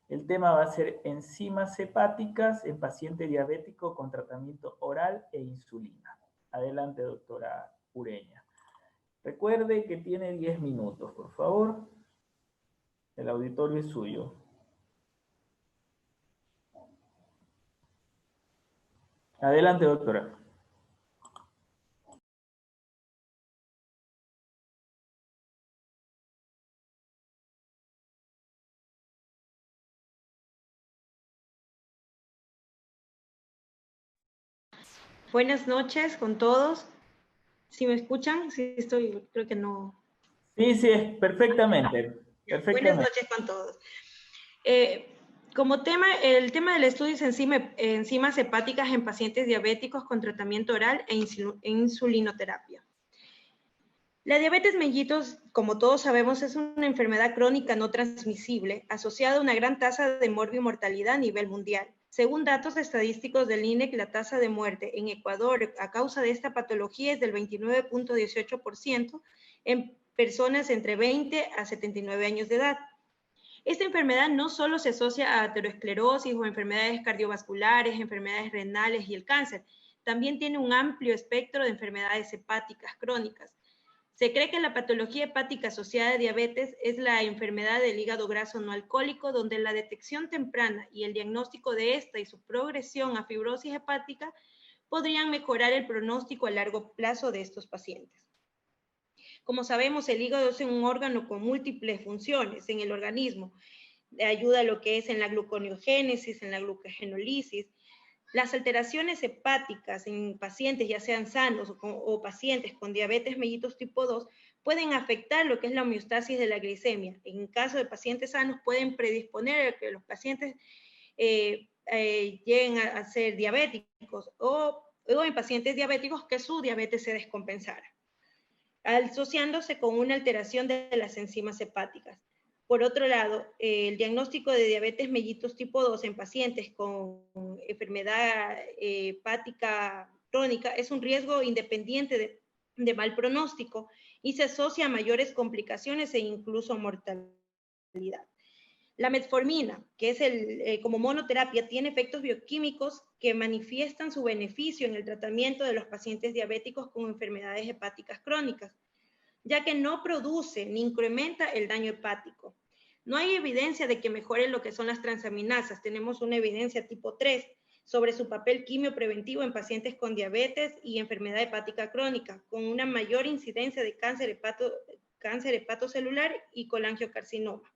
El tema va a ser enzimas hepáticas en paciente diabético con tratamiento oral e insulina. Adelante, doctora Ureña. Recuerde que tiene 10 minutos, por favor. El auditorio es suyo. Adelante, doctora. Buenas noches con todos. ¿Sí me escuchan? Sí, estoy, creo que no. Sí, sí, perfectamente. Buenas Perfectamente. noches con todos. Como tema, el tema del estudio es enzimas hepáticas en pacientes diabéticos con tratamiento oral e insulinoterapia. La diabetes mellitus, como todos sabemos, es una enfermedad crónica no transmisible asociada a una gran tasa de morbimortalidad a nivel mundial. Según datos estadísticos del INEC, la tasa de muerte en Ecuador a causa de esta patología es del 29.18% en personas entre 20 a 79 años de edad. Esta enfermedad no solo se asocia a aterosclerosis o enfermedades cardiovasculares, enfermedades renales y el cáncer, también tiene un amplio espectro de enfermedades hepáticas crónicas. Se cree que la patología hepática asociada a diabetes es la enfermedad del hígado graso no alcohólico, donde la detección temprana y el diagnóstico de esta y su progresión a fibrosis hepática podrían mejorar el pronóstico a largo plazo de estos pacientes. Como sabemos, el hígado es un órgano con múltiples funciones en el organismo. Ayuda a lo que es en la gluconeogénesis, en la glucogenólisis. Las alteraciones hepáticas en pacientes, ya sean sanos o pacientes con diabetes mellitus tipo 2, pueden afectar lo que es la homeostasis de la glicemia. En caso de pacientes sanos, pueden predisponer a que los pacientes lleguen a ser diabéticos o en pacientes diabéticos que su diabetes se descompensara, asociándose con una alteración de las enzimas hepáticas. Por otro lado, el diagnóstico de diabetes mellitus tipo 2 en pacientes con enfermedad hepática crónica es un riesgo independiente de mal pronóstico y se asocia a mayores complicaciones e incluso mortalidad. La metformina, que es como monoterapia, tiene efectos bioquímicos que manifiestan su beneficio en el tratamiento de los pacientes diabéticos con enfermedades hepáticas crónicas, ya que no produce ni incrementa el daño hepático. No hay evidencia de que mejore lo que son las transaminasas. Tenemos una evidencia tipo 3 sobre su papel quimiopreventivo en pacientes con diabetes y enfermedad hepática crónica, con una mayor incidencia de cáncer hepatocelular y colangiocarcinoma.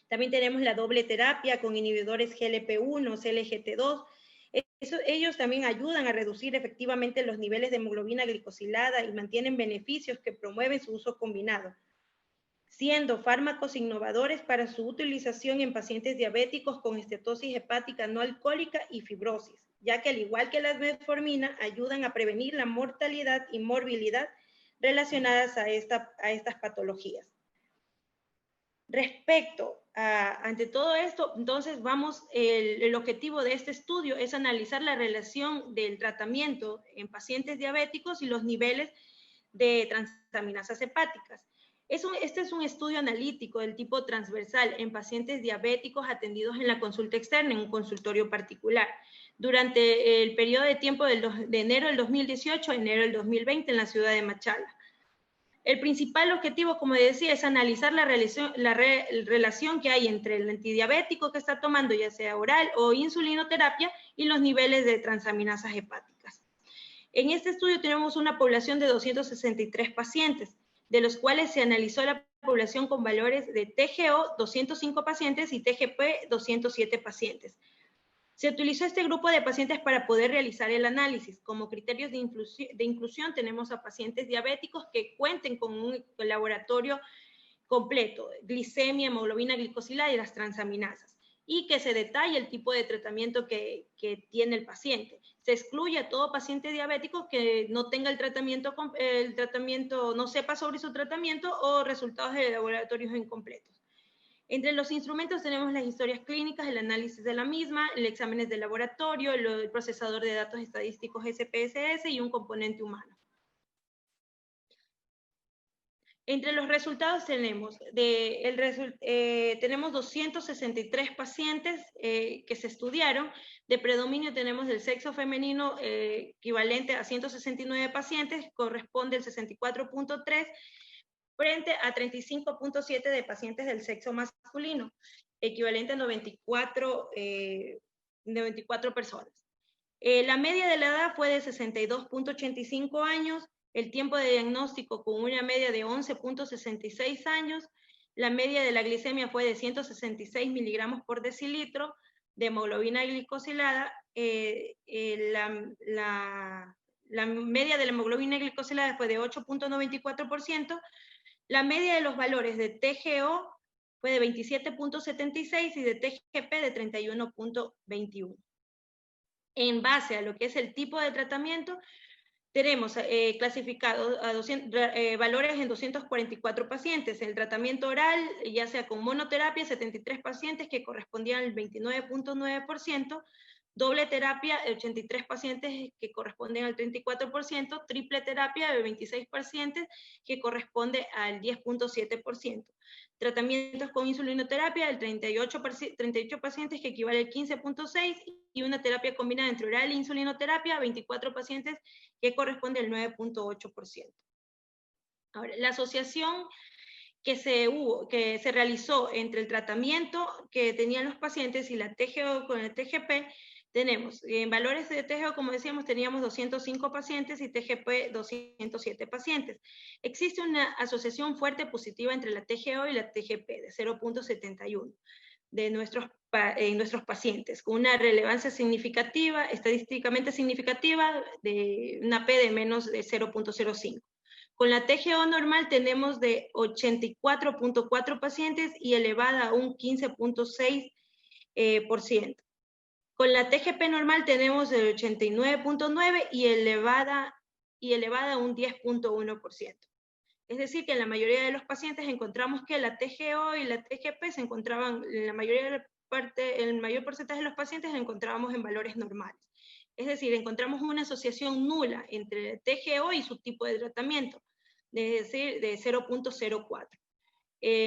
También tenemos la doble terapia con inhibidores GLP-1, CLGT2. Ellos también ayudan a reducir efectivamente los niveles de hemoglobina glicosilada y mantienen beneficios que promueven su uso combinado. siendo fármacos innovadores para su utilización en pacientes diabéticos con estetosis hepática no alcohólica y fibrosis, ya que al igual que la metformina, ayudan a prevenir la mortalidad y morbilidad relacionadas a estas patologías. Respecto ante todo esto, entonces el objetivo de este estudio es analizar la relación del tratamiento en pacientes diabéticos y los niveles de transaminasas hepáticas. Este es un estudio analítico del tipo transversal en pacientes diabéticos atendidos en la consulta externa, en un consultorio particular, durante el periodo de tiempo de enero del 2018 a enero del 2020 en la ciudad de Machala. El principal objetivo, como decía, es analizar la relación que hay entre el antidiabético que está tomando, ya sea oral o insulinoterapia, y los niveles de transaminasas hepáticas. En este estudio tenemos una población de 263 pacientes, de los cuales se analizó la población con valores de TGO, 205 pacientes, y TGP, 207 pacientes. Se utilizó este grupo de pacientes para poder realizar el análisis. Como criterios de inclusión tenemos a pacientes diabéticos que cuenten con un laboratorio completo, glicemia, hemoglobina glicosilada y las transaminasas, y que se detalle el tipo de tratamiento que tiene el paciente. Se excluye a todo paciente diabético que no tenga el tratamiento, no sepa sobre su tratamiento o resultados de laboratorios incompletos. Entre los instrumentos tenemos las historias clínicas, el análisis de la misma, el exámenes de laboratorio, el procesador de datos estadísticos SPSS y un componente humano. Entre los resultados tenemos, tenemos 263 pacientes que se estudiaron. De predominio tenemos el sexo femenino equivalente a 169 pacientes, corresponde el 64.3%, frente a 35.7 de pacientes del sexo masculino, equivalente a 94 personas. La media de la edad fue de 62.85 años, el tiempo de diagnóstico con una media de 11.66 años, la media de la glicemia fue de 166 miligramos por decilitro, de hemoglobina glicosilada, la media de la hemoglobina glicosilada fue de 8.94%, la media de los valores de TGO fue de 27.76 y de TGP de 31.21. En base a lo que es el tipo de tratamiento, tenemos clasificados valores en 244 pacientes. El tratamiento oral, ya sea con monoterapia, 73 pacientes que correspondían al 29.9%, doble terapia, 83 pacientes que corresponden al 34%, triple terapia de 26 pacientes que corresponde al 10.7%. Tratamientos con insulinoterapia, el 38 pacientes que equivale al 15.6%, y una terapia combinada entre oral e insulinoterapia, 24 pacientes que corresponde al 9.8%. Ahora, la asociación que se realizó entre el tratamiento que tenían los pacientes y la TGO con el TGP, tenemos en valores de TGO, como decíamos, teníamos 205 pacientes y TGP 207 pacientes. Existe una asociación fuerte positiva entre la TGO y la TGP de 0.71 de nuestros pacientes, con una relevancia significativa, estadísticamente significativa, de una P de menos de 0.05. Con la TGO normal tenemos de 84.4 pacientes y elevada a un 15.6%. Con la TGP normal tenemos de 89.9 y elevada a un 10.1%. Es decir, que en la mayoría de los pacientes encontramos que la TGO y la TGP se encontraban, en la mayoría de el mayor porcentaje de los pacientes encontrábamos en valores normales. Es decir, encontramos una asociación nula entre el TGO y su tipo de tratamiento, es decir, de 0.04.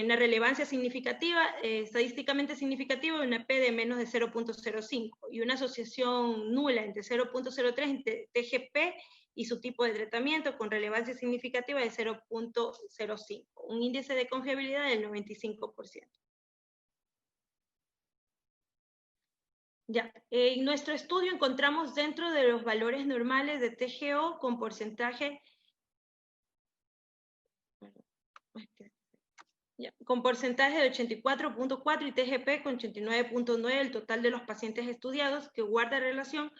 Una relevancia significativa, estadísticamente significativa, una P de menos de 0.05 y una asociación nula entre 0.03 entre TGP y su tipo de tratamiento con relevancia significativa de 0.05, un índice de confiabilidad del 95%. Ya, en nuestro estudio encontramos dentro de los valores normales de TGO con porcentaje con porcentaje de 84.4 y TGP con 89.9 el total de los pacientes estudiados, que guarda relación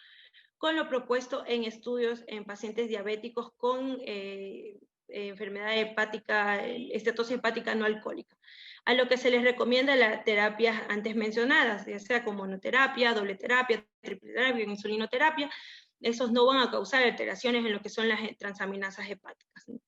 con lo propuesto en estudios en pacientes diabéticos con enfermedad hepática, esteatosis hepática no alcohólica, a lo que se les recomienda las terapias antes mencionadas, ya sea como monoterapia, doble terapia, triple terapia, insulinoterapia. Esos no van a causar alteraciones en lo que son las transaminasas hepáticas, ¿no?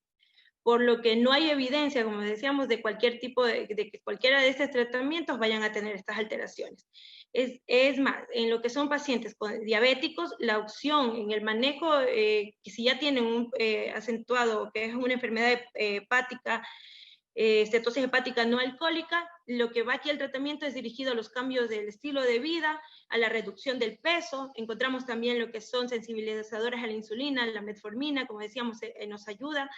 Por lo que no hay evidencia, como decíamos, de cualquier tipo de que cualquiera de estos tratamientos vayan a tener estas alteraciones. Es más, en lo que son pacientes diabéticos, la opción en el manejo, que si ya tienen un acentuado, que es una enfermedad hepática, cetosis hepática no alcohólica, lo que va aquí el tratamiento es dirigido a los cambios del estilo de vida, a la reducción del peso. Encontramos también lo que son sensibilizadores a la insulina, la metformina, como decíamos, nos ayuda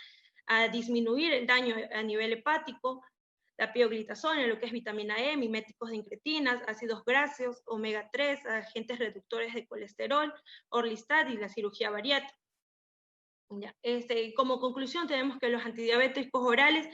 a disminuir el daño a nivel hepático, la pioglitazona, lo que es vitamina E, miméticos de incretinas, ácidos grasos, omega 3, agentes reductores de colesterol, orlistat y la cirugía bariátrica. Ya, como conclusión tenemos que los antidiabéticos orales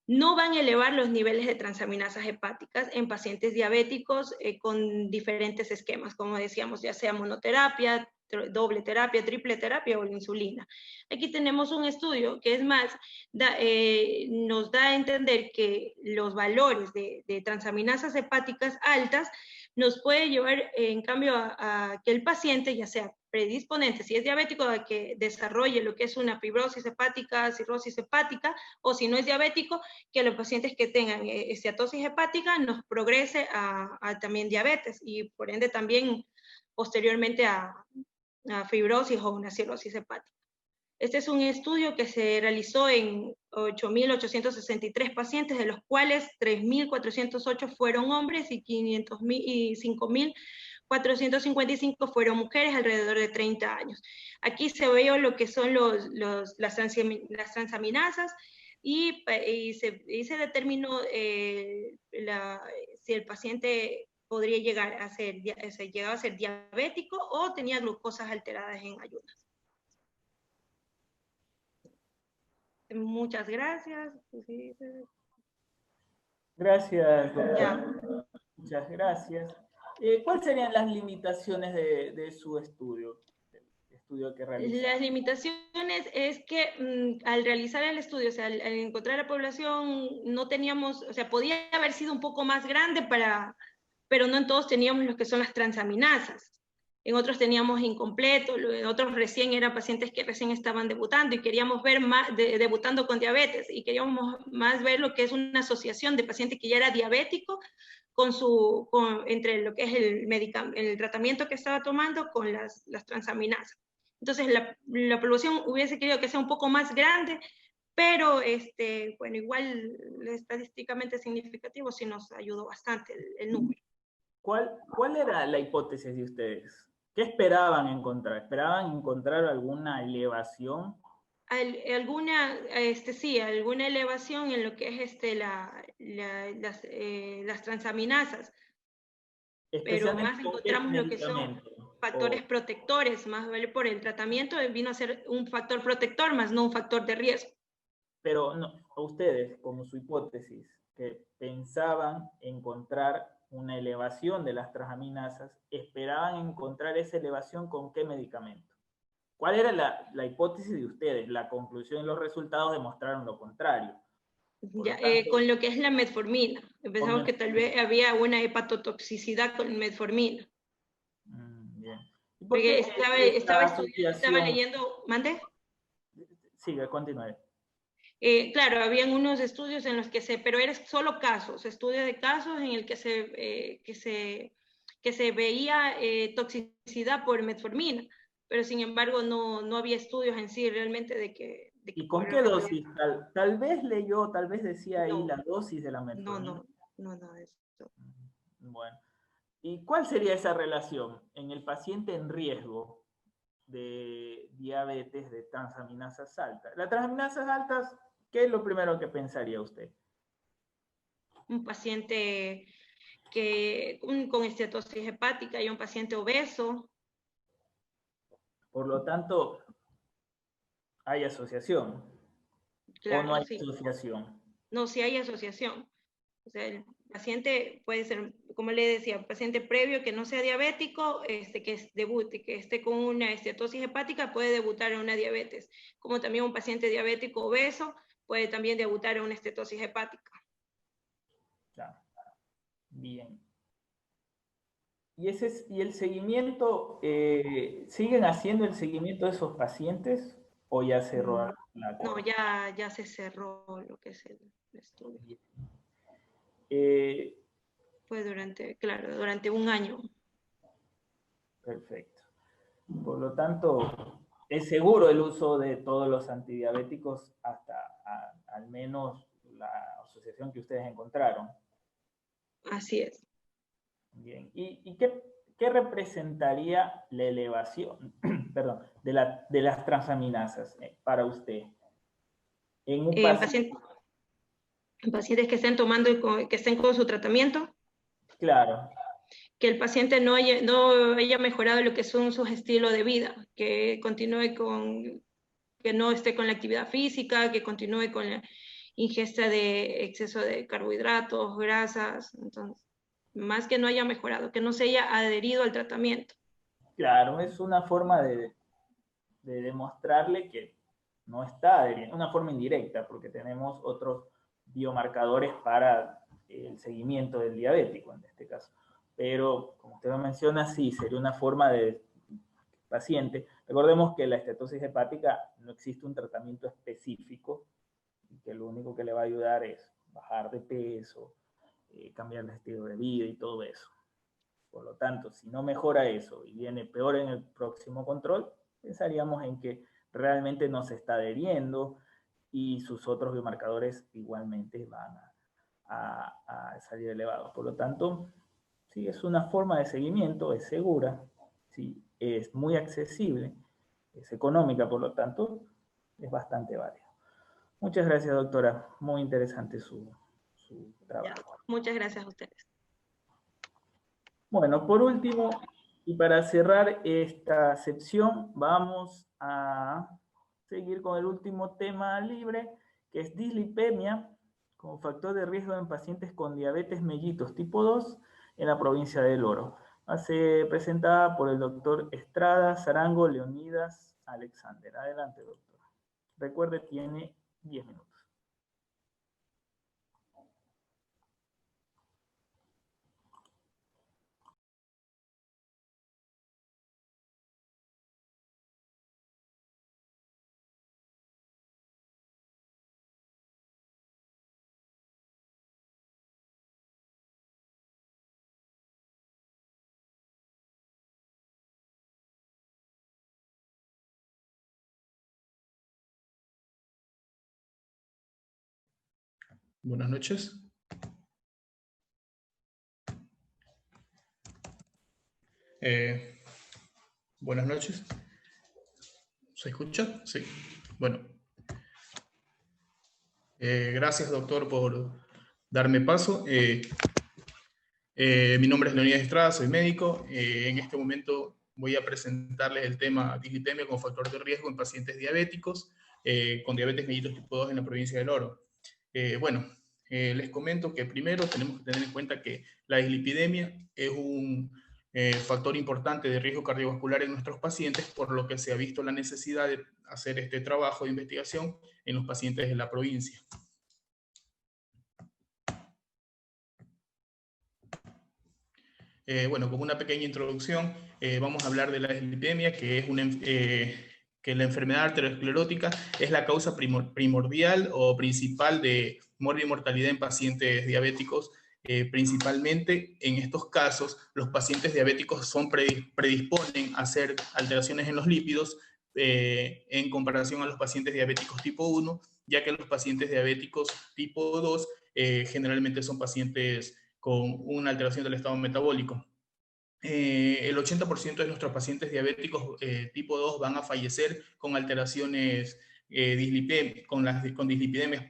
no van a elevar los niveles de transaminasas hepáticas en pacientes diabéticos con diferentes esquemas, como decíamos, ya sea monoterapia, doble terapia, triple terapia o la insulina. Aquí tenemos un estudio que es más, nos da a entender que los valores de transaminasas hepáticas altas nos puede llevar, en cambio, a que el paciente, ya sea predisponente, si es diabético, a que desarrolle lo que es una fibrosis hepática, cirrosis hepática, o si no es diabético, que los pacientes que tengan esteatosis hepática nos progrese a también diabetes, y por ende también posteriormente a fibrosis o una cirrosis hepática. Este es un estudio que se realizó en 8.863 pacientes, de los cuales 3.408 fueron hombres y 5.455 fueron mujeres alrededor de 30 años. Aquí se ve lo que son las transaminasas y se determinó si el paciente podría llegar a ser diabético o tenía glucosas alteradas en ayunas. Muchas gracias. Gracias, doctora. Ya. Muchas gracias. ¿Cuáles serían las limitaciones de su estudio? Que realizó? Las limitaciones es que al realizar el estudio, o sea, al encontrar la población, no teníamos, o sea, podía haber sido un poco más grande pero no en todos teníamos lo que son las transaminasas. En otros teníamos incompleto, en otros recién eran pacientes que recién estaban debutando y queríamos ver más, debutando con diabetes, y queríamos más ver lo que es una asociación de pacientes que ya era diabético entre lo que es el tratamiento que estaba tomando con las transaminasas. Entonces la población hubiese querido que sea un poco más grande, pero bueno, igual estadísticamente significativo sí nos ayudó bastante el número. ¿Cuál era la hipótesis de ustedes? ¿Qué esperaban encontrar? ¿Esperaban encontrar alguna elevación? Alguna elevación en lo que es las transaminasas, pero más encontramos lo que son factores protectores, más vale por el tratamiento vino a ser un factor protector, más no un factor de riesgo. Pero no, ustedes, como su hipótesis, que pensaban encontrar una elevación de las transaminasas, ¿esperaban encontrar esa elevación con qué medicamento? ¿Cuál era la hipótesis de ustedes? La conclusión y los resultados demostraron lo contrario. Ya, con lo que es la metformina. Pensamos que tal vez había una hepatotoxicidad con metformina. Bien. Porque estaba leyendo, ¿mande? Sigue, continúe. Claro, habían unos estudios en los pero eran solo casos, estudios de casos en el que se veía toxicidad por metformina, pero sin embargo no había estudios en sí realmente de que... ¿Y con qué dosis? Tal vez leyó, tal vez decía ahí la dosis de la metformina. No, eso. Bueno, ¿y cuál sería esa relación en el paciente en riesgo de diabetes de transaminasas altas? Las transaminasas altas, ¿qué es lo primero que pensaría usted? Un paciente con esteatosis hepática y un paciente obeso. Por lo tanto, hay asociación. Claro, ¿O no hay sí. asociación? No, sí hay asociación. O sea, paciente puede ser, como le decía, paciente previo que no sea diabético, que debute, que esté con una estetosis hepática, puede debutar en una diabetes, como también un paciente diabético obeso puede también debutar en una estetosis hepática. Ya. Bien. ¿Y el seguimiento, siguen haciendo el seguimiento de esos pacientes o ya cerró la No, cohorte? ya se cerró lo que es el estudio. Bien. Fue durante un año. Perfecto. Por lo tanto, es seguro el uso de todos los antidiabéticos hasta al menos la asociación que ustedes encontraron. Así es. Bien. ¿Y qué representaría la elevación perdón, de las transaminasas para usted? En un paciente. Pacientes que estén tomando, que estén con su tratamiento, Claro. que el paciente no haya mejorado lo que son sus estilos de vida, que continúe que no esté con la actividad física, que continúe con la ingesta de exceso de carbohidratos, grasas, entonces, más que no haya mejorado, que no se haya adherido al tratamiento. Claro, es una forma de demostrarle que no está adheriendo, una forma indirecta, porque tenemos otros biomarcadores para el seguimiento del diabético en este caso. Pero, como usted lo menciona, sí, sería una forma de paciente. Recordemos que la estetosis hepática no existe un tratamiento específico, y que lo único que le va a ayudar es bajar de peso, cambiar el estilo de vida y todo eso. Por lo tanto, si no mejora eso y viene peor en el próximo control, pensaríamos en que realmente no se está adheriendo y sus otros biomarcadores igualmente van a salir elevados. Por lo tanto, sí, es una forma de seguimiento, es segura, sí, es muy accesible, es económica, por lo tanto, es bastante válida. Muchas gracias, doctora. Muy interesante su trabajo. Muchas gracias a ustedes. Bueno, por último, y para cerrar esta sección, vamos a seguir con el último tema libre, que es dislipemia como factor de riesgo en pacientes con diabetes mellitus tipo 2 en la provincia del Oro. Va a ser presentada por el doctor Estrada Sarango Leonidas Alexander. Adelante, doctor. Recuerde, tiene 10 minutos. Buenas noches. Buenas noches. ¿Se escucha? Sí. Bueno. Gracias, doctor, por darme paso. Mi nombre es Leonidas Estrada, soy médico. En este momento voy a presentarles el tema dislipemia como factor de riesgo en pacientes diabéticos con diabetes mellitus tipo 2 en la provincia del Oro. Les comento que primero tenemos que tener en cuenta que la dislipidemia es un factor importante de riesgo cardiovascular en nuestros pacientes, por lo que se ha visto la necesidad de hacer este trabajo de investigación en los pacientes de la provincia. Como una pequeña introducción, vamos a hablar de la dislipemia, que es que la enfermedad arteriosclerótica es la causa primordial o principal de muerte y mortalidad en pacientes diabéticos. Principalmente en estos casos, los pacientes diabéticos predisponen a hacer alteraciones en los lípidos en comparación a los pacientes diabéticos tipo 1, ya que los pacientes diabéticos tipo 2 generalmente son pacientes con una alteración del estado metabólico. El 80% de nuestros pacientes diabéticos tipo 2 van a fallecer con alteraciones con dislipidemias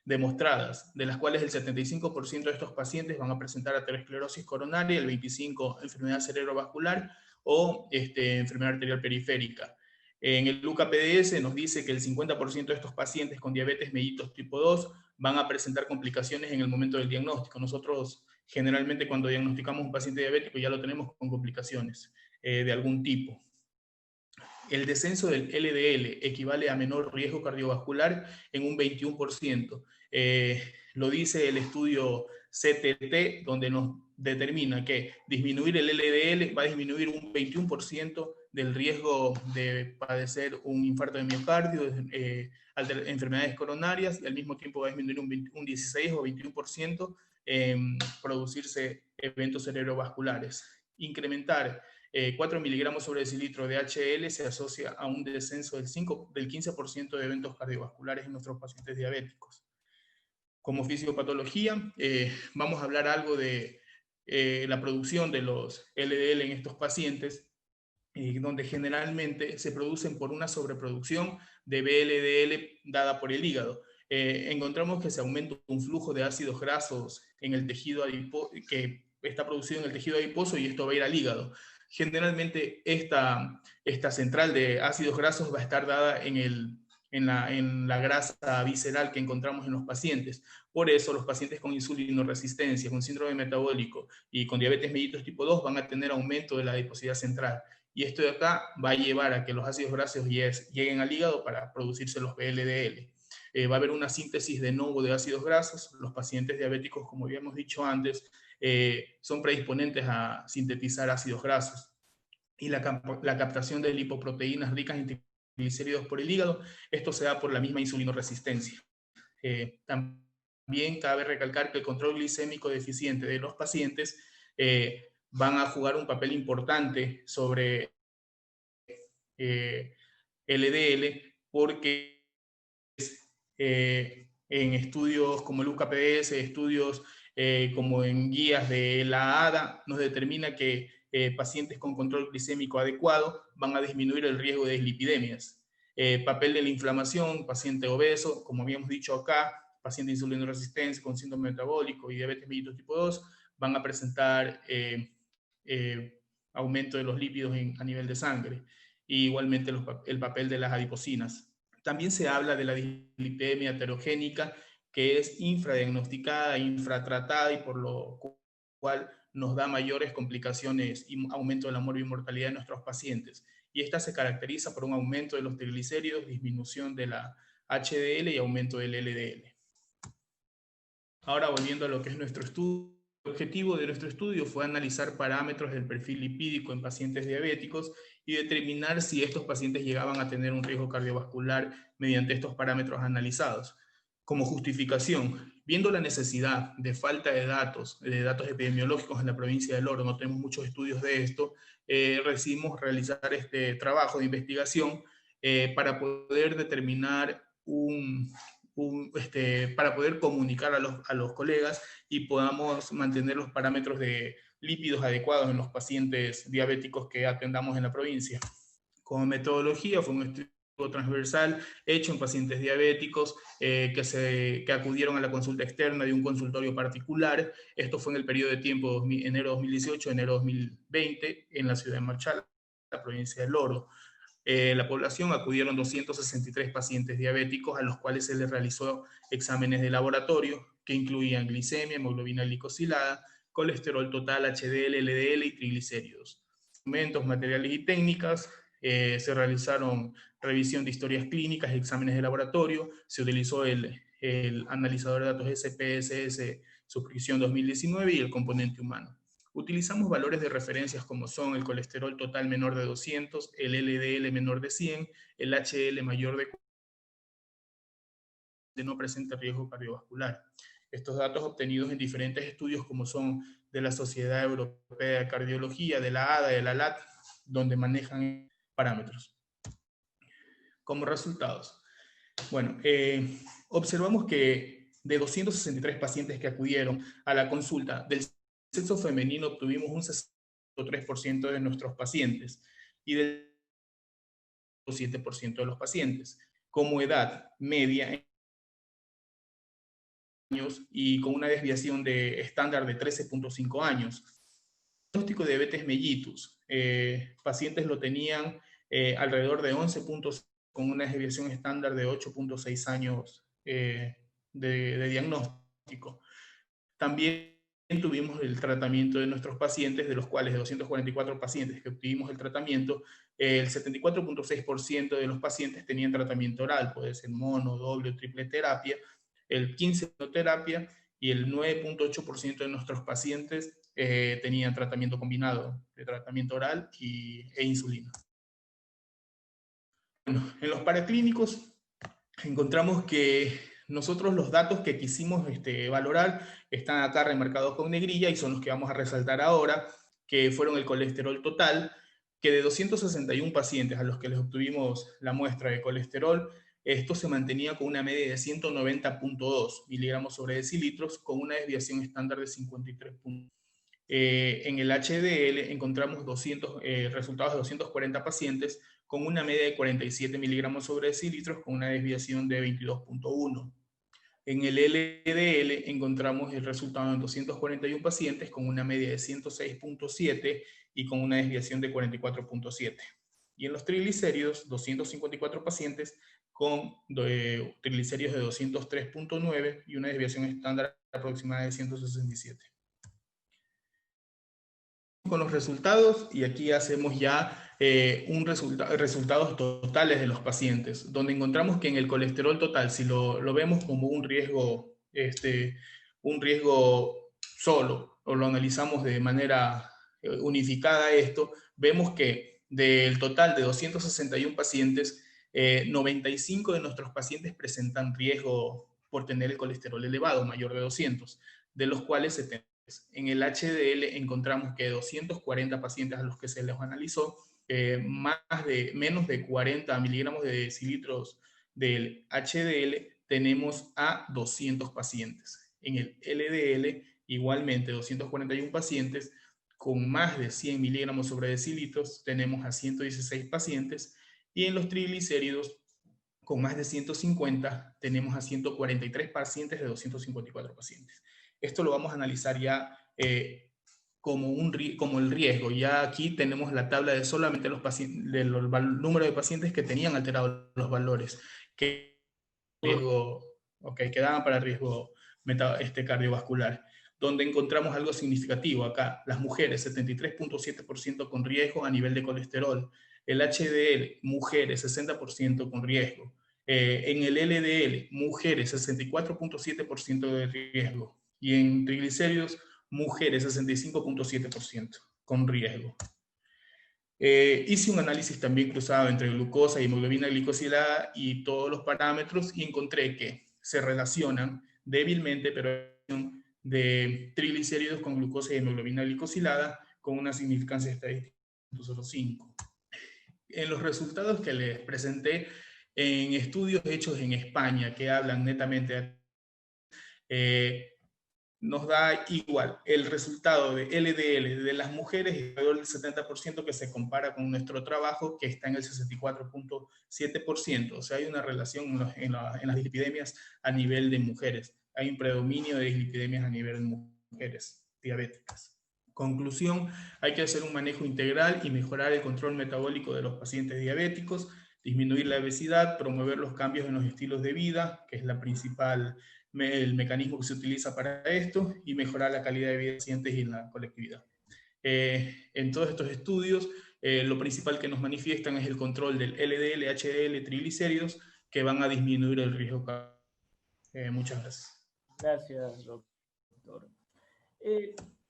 demostradas, de las cuales el 75% de estos pacientes van a presentar aterosclerosis coronaria, el 25% enfermedad cerebrovascular o enfermedad arterial periférica. En el UCA-PDS nos dice que el 50% de estos pacientes con diabetes mellitus tipo 2 van a presentar complicaciones en el momento del diagnóstico. Nosotros generalmente cuando diagnosticamos un paciente diabético ya lo tenemos con complicaciones de algún tipo. El descenso del LDL equivale a menor riesgo cardiovascular en un 21%. Lo dice el estudio CTT, donde nos determina que disminuir el LDL va a disminuir un 21% del riesgo de padecer un infarto de miocardio, enfermedades coronarias, y al mismo tiempo va a disminuir un 16 o 21% en producirse eventos cerebrovasculares. Incrementar 4 miligramos sobre decilitro de HDL se asocia a un descenso del 15% de eventos cardiovasculares en nuestros pacientes diabéticos. Como fisiopatología, vamos a hablar algo de la producción de los LDL en estos pacientes, donde generalmente se producen por una sobreproducción de VLDL dada por el hígado. Encontramos que se aumenta un flujo de ácidos grasos en el tejido adiposo, que está producido en el tejido adiposo, y esto va a ir al hígado. Generalmente esta central de ácidos grasos va a estar dada en la grasa visceral que encontramos en los pacientes. Por eso los pacientes con insulinoresistencia, con síndrome metabólico y con diabetes mellitus tipo 2 van a tener aumento de la adiposidad central. Y esto de acá va a llevar a que los ácidos grasos lleguen al hígado para producirse los VLDL. Va a haber una síntesis de nuevo de ácidos grasos. Los pacientes diabéticos, como habíamos dicho antes, son predisponentes a sintetizar ácidos grasos. Y la captación de lipoproteínas ricas en triglicéridos por el hígado, esto se da por la misma insulinoresistencia. También cabe recalcar que el control glicémico deficiente de los pacientes van a jugar un papel importante sobre LDL, porque en estudios como el UCA-PDS, estudios como en guías de la ADA, nos determina que pacientes con control glicémico adecuado van a disminuir el riesgo de dislipidemias. Papel de la inflamación, paciente obeso, como habíamos dicho acá, paciente de insulinoresistencia con síndrome metabólico y diabetes mellitus tipo 2, van a presentar aumento de los lípidos a nivel de sangre. Y igualmente el papel de las adipocinas. También se habla de la dislipidemia heterogénica, que es infradiagnosticada, infratratada, y por lo cual nos da mayores complicaciones y aumento de la morbimortalidad de nuestros pacientes. Y esta se caracteriza por un aumento de los triglicéridos, disminución de la HDL y aumento del LDL. Ahora, volviendo a lo que es nuestro estudio, el objetivo de nuestro estudio fue analizar parámetros del perfil lipídico en pacientes diabéticos y determinar si estos pacientes llegaban a tener un riesgo cardiovascular mediante estos parámetros analizados. Como justificación, viendo la necesidad de falta de datos epidemiológicos en la provincia del Oro, no tenemos muchos estudios de esto, decidimos realizar este trabajo de investigación para poder determinar para poder comunicar a los colegas y podamos mantener los parámetros de lípidos adecuados en los pacientes diabéticos que atendamos en la provincia. Como metodología, fue un estudio transversal hecho en pacientes diabéticos que acudieron a la consulta externa de un consultorio particular. Esto fue en el periodo de tiempo enero 2018, enero 2020, en la ciudad de Machala, la provincia del Oro. La población acudieron 263 pacientes diabéticos a los cuales se les realizó exámenes de laboratorio que incluían glicemia, hemoglobina glicosilada, colesterol total, HDL, LDL y triglicéridos. Instrumentos, materiales y técnicas, se realizaron revisión de historias clínicas, exámenes de laboratorio, se utilizó el analizador de datos SPSS suscripción 2019 y el componente humano. Utilizamos valores de referencias como son el colesterol total menor de 200, el LDL menor de 100, el HDL mayor de no presenta riesgo cardiovascular. Estos datos obtenidos en diferentes estudios como son de la Sociedad Europea de Cardiología, de la ADA, de la LAT, donde manejan parámetros. Como resultados, bueno, observamos que de 263 pacientes que acudieron a la consulta, del sexo femenino obtuvimos un 63% de nuestros pacientes y del 7% de los pacientes. Como edad media años y con una desviación de estándar de 13.5 años. Diagnóstico de diabetes mellitus. Pacientes lo tenían alrededor de 11 puntos con una desviación estándar de 8.6 años de diagnóstico. También tuvimos el tratamiento de nuestros pacientes, de los cuales de 244 pacientes que obtuvimos el tratamiento, el 74.6% de los pacientes tenían tratamiento oral, puede ser mono, doble o triple terapia, el 15% terapia y el 9.8% de nuestros pacientes tenían tratamiento combinado de tratamiento oral e insulina. Bueno, en los paraclínicos encontramos que nosotros los datos que quisimos valorar están acá remarcados con negrilla y son los que vamos a resaltar ahora, que fueron el colesterol total, que de 261 pacientes a los que les obtuvimos la muestra de colesterol, esto se mantenía con una media de 190.2 miligramos sobre decilitros con una desviación estándar de 53 puntos. En el HDL encontramos resultados de 240 pacientes con una media de 47 miligramos sobre decilitros con una desviación de 22.1. En el LDL encontramos el resultado en 241 pacientes con una media de 106.7 y con una desviación de 44.7. Y en los triglicéridos, 254 pacientes con triglicéridos de 203.9 y una desviación estándar aproximada de 167. Con los resultados, y aquí hacemos ya resultados totales de los pacientes, donde encontramos que en el colesterol total, si lo vemos como un riesgo solo, o lo analizamos de manera unificada esto, vemos que del total de 261 pacientes, 95 de nuestros pacientes presentan riesgo por tener el colesterol elevado, mayor de 200, de los cuales 70. En el HDL encontramos que de 240 pacientes a los que se les analizó, menos de 40 miligramos de decilitros del HDL, tenemos a 200 pacientes. En el LDL, igualmente 241 pacientes, con más de 100 miligramos sobre decilitros, tenemos a 116 pacientes, y en los triglicéridos, con más de 150, tenemos a 143 pacientes de 254 pacientes. Esto lo vamos a analizar ya como el riesgo. Ya aquí tenemos la tabla de solamente los pacientes, del número de pacientes que tenían alterados los valores, que daban para riesgo cardiovascular, donde encontramos algo significativo acá. Las mujeres, 73.7% con riesgo a nivel de colesterol. El HDL, mujeres, 60% con riesgo. En el LDL, mujeres, 64.7% de riesgo. Y en triglicéridos, mujeres 65.7% con riesgo. Hice un análisis también cruzado entre glucosa y hemoglobina glicosilada y todos los parámetros y encontré que se relacionan débilmente, pero de triglicéridos con glucosa y hemoglobina glicosilada con una significancia estadística de 0.5. En los resultados que les presenté en estudios hechos en España que hablan netamente nos da igual el resultado de LDL de las mujeres alrededor del 70% que se compara con nuestro trabajo que está en el 64.7%. O sea, hay una relación en las dislipidemias a nivel de mujeres. Hay un predominio de dislipidemias a nivel de mujeres diabéticas. Conclusión, hay que hacer un manejo integral y mejorar el control metabólico de los pacientes diabéticos, disminuir la obesidad, promover los cambios en los estilos de vida, que es el mecanismo que se utiliza para esto, y mejorar la calidad de vida de los pacientes y en la colectividad. En todos estos estudios, lo principal que nos manifiestan es el control del LDL, HDL, triglicéridos, que van a disminuir el riesgo. Muchas gracias. Gracias, doctor.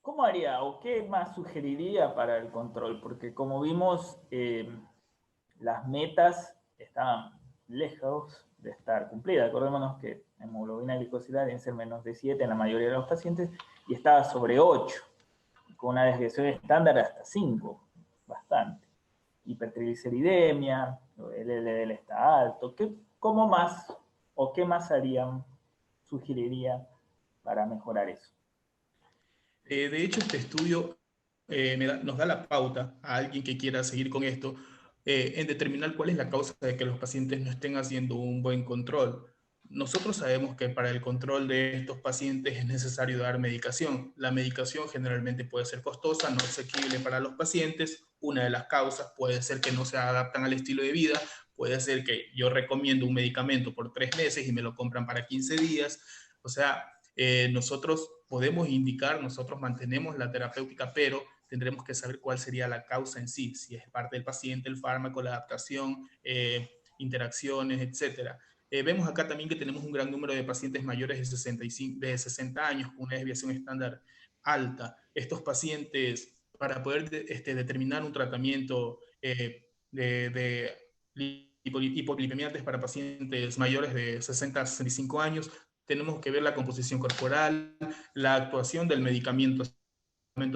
¿Cómo haría o qué más sugeriría para el control? Porque como vimos, las metas estaban lejos de estar cumplidas. Acordémonos que la hemoglobina glicosilada debe ser menos de 7 en la mayoría de los pacientes y estaba sobre 8, con una desviación estándar hasta 5, bastante. Hipertrigliceridemia, el LDL está alto. ¿Cómo más o qué más sugeriría para mejorar eso? De hecho, este estudio nos da la pauta a alguien que quiera seguir con esto en determinar cuál es la causa de que los pacientes no estén haciendo un buen control. nosotros sabemos que para el control de estos pacientes es necesario dar medicación. La medicación generalmente puede ser costosa, no asequible para los pacientes. Una de las causas puede ser que no se adaptan al estilo de vida, puede ser que yo recomiendo un medicamento por 3 meses y me lo compran para 15 días. O sea, nosotros podemos indicar, nosotros mantenemos la terapéutica, pero tendremos que saber cuál sería la causa en sí, si es parte del paciente, el fármaco, la adaptación, interacciones, etcétera. Vemos acá también que tenemos un gran número de pacientes mayores de 60 años con una desviación estándar alta. Estos pacientes, para poder determinar un tratamiento de hipolipemiantes para pacientes mayores de 60 a 65 años, tenemos que ver la composición corporal, la actuación del medicamento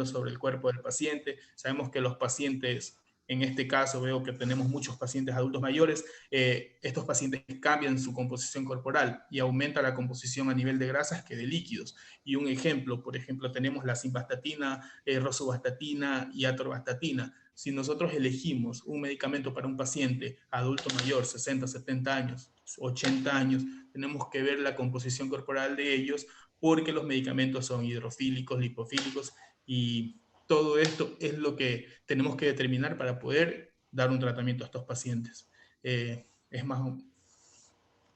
sobre el cuerpo del paciente. Sabemos que los pacientes, en este caso veo que tenemos muchos pacientes adultos mayores, estos pacientes cambian su composición corporal y aumenta la composición a nivel de grasas que de líquidos. Y un ejemplo, por ejemplo, tenemos la simvastatina, rosuvastatina y atorvastatina. Si nosotros elegimos un medicamento para un paciente adulto mayor, 60, 70 años, 80 años, tenemos que ver la composición corporal de ellos, porque los medicamentos son hidrofílicos, lipofílicos, y todo esto es lo que tenemos que determinar para poder dar un tratamiento a estos pacientes. Es más...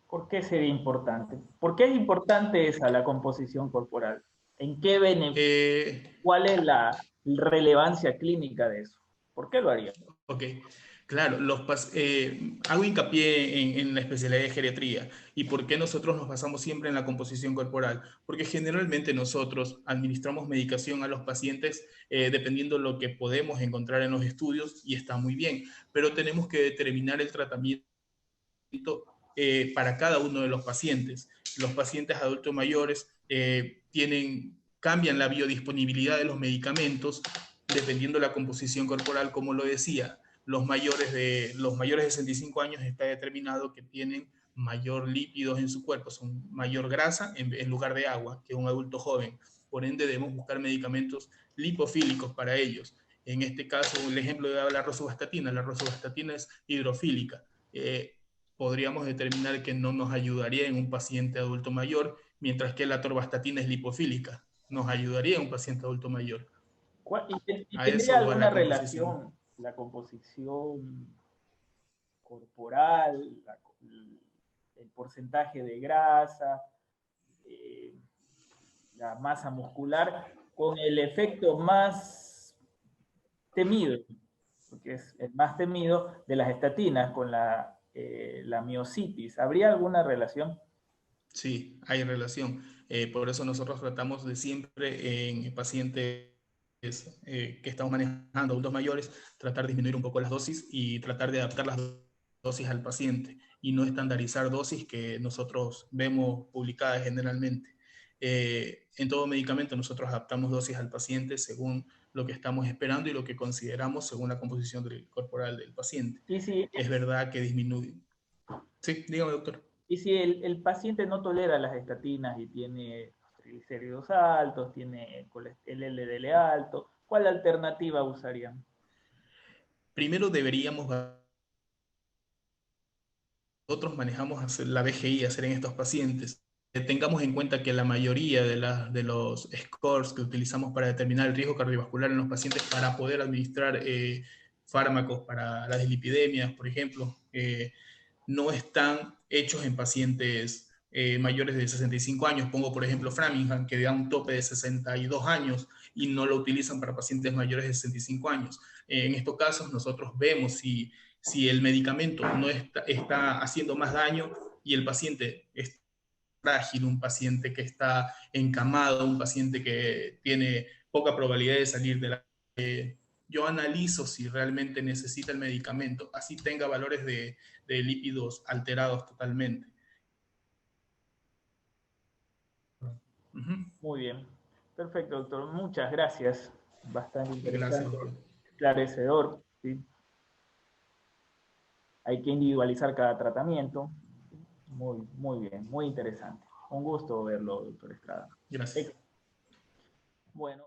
¿Por qué sería importante? ¿Por qué es importante esa, la composición corporal? ¿En qué beneficio? ¿Cuál es la relevancia clínica de eso? ¿Por qué lo haría? Ok, claro, hago hincapié en la especialidad de geriatría. ¿Y por qué nosotros nos basamos siempre en la composición corporal? Porque generalmente nosotros administramos medicación a los pacientes dependiendo de lo que podemos encontrar en los estudios, y está muy bien, pero tenemos que determinar el tratamiento para cada uno de los pacientes. Los pacientes adultos mayores cambian la biodisponibilidad de los medicamentos dependiendo de la composición corporal, como lo decía. Los mayores de 65 años está determinado que tienen mayor lípidos en su cuerpo, son mayor grasa en lugar de agua que un adulto joven. Por ende, debemos buscar medicamentos lipofílicos para ellos. En este caso, el ejemplo de la rosuvastatina. La rosuvastatina es hidrofílica. Podríamos determinar que no nos ayudaría en un paciente adulto mayor, mientras que la atorvastatina es lipofílica. Nos ayudaría en un paciente adulto mayor. ¿Y tendría alguna relación la composición corporal, el porcentaje de grasa, la masa muscular, con el efecto más temido, porque es el más temido, de las estatinas, con la miositis? ¿Habría alguna relación? Sí, hay relación. Por eso nosotros tratamos de siempre en pacientes que estamos manejando, adultos mayores, tratar de disminuir un poco las dosis y tratar de adaptar las dosis al paciente y no estandarizar dosis que nosotros vemos publicadas generalmente. En todo medicamento nosotros adaptamos dosis al paciente según lo que estamos esperando y lo que consideramos según la composición corporal del paciente. Y si, es verdad que disminuye. Sí, dígame, doctor. Y si el paciente no tolera las estatinas y tiene triglicéridos altos, tiene el LDL alto, ¿cuál alternativa usarían? Primero deberíamos, nosotros manejamos la BGI, hacer en estos pacientes. Tengamos en cuenta que la mayoría de los scores que utilizamos para determinar el riesgo cardiovascular en los pacientes para poder administrar fármacos para las dislipidemias, por ejemplo, no están hechos en pacientes mayores de 65 años. Pongo, por ejemplo, Framingham, que da un tope de 62 años y no lo utilizan para pacientes mayores de 65 años. En estos casos, nosotros vemos si el medicamento no está haciendo más daño y el paciente es frágil, un paciente que está encamado, un paciente que tiene poca probabilidad de salir de la... yo analizo si realmente necesita el medicamento, así tenga valores de lípidos alterados totalmente. Muy bien. Perfecto, doctor. Muchas gracias. Bastante interesante. Gracias. Esclarecedor. ¿Sí? Hay que individualizar cada tratamiento. Muy bien, muy interesante. Un gusto verlo, doctor Estrada. Gracias. Bueno.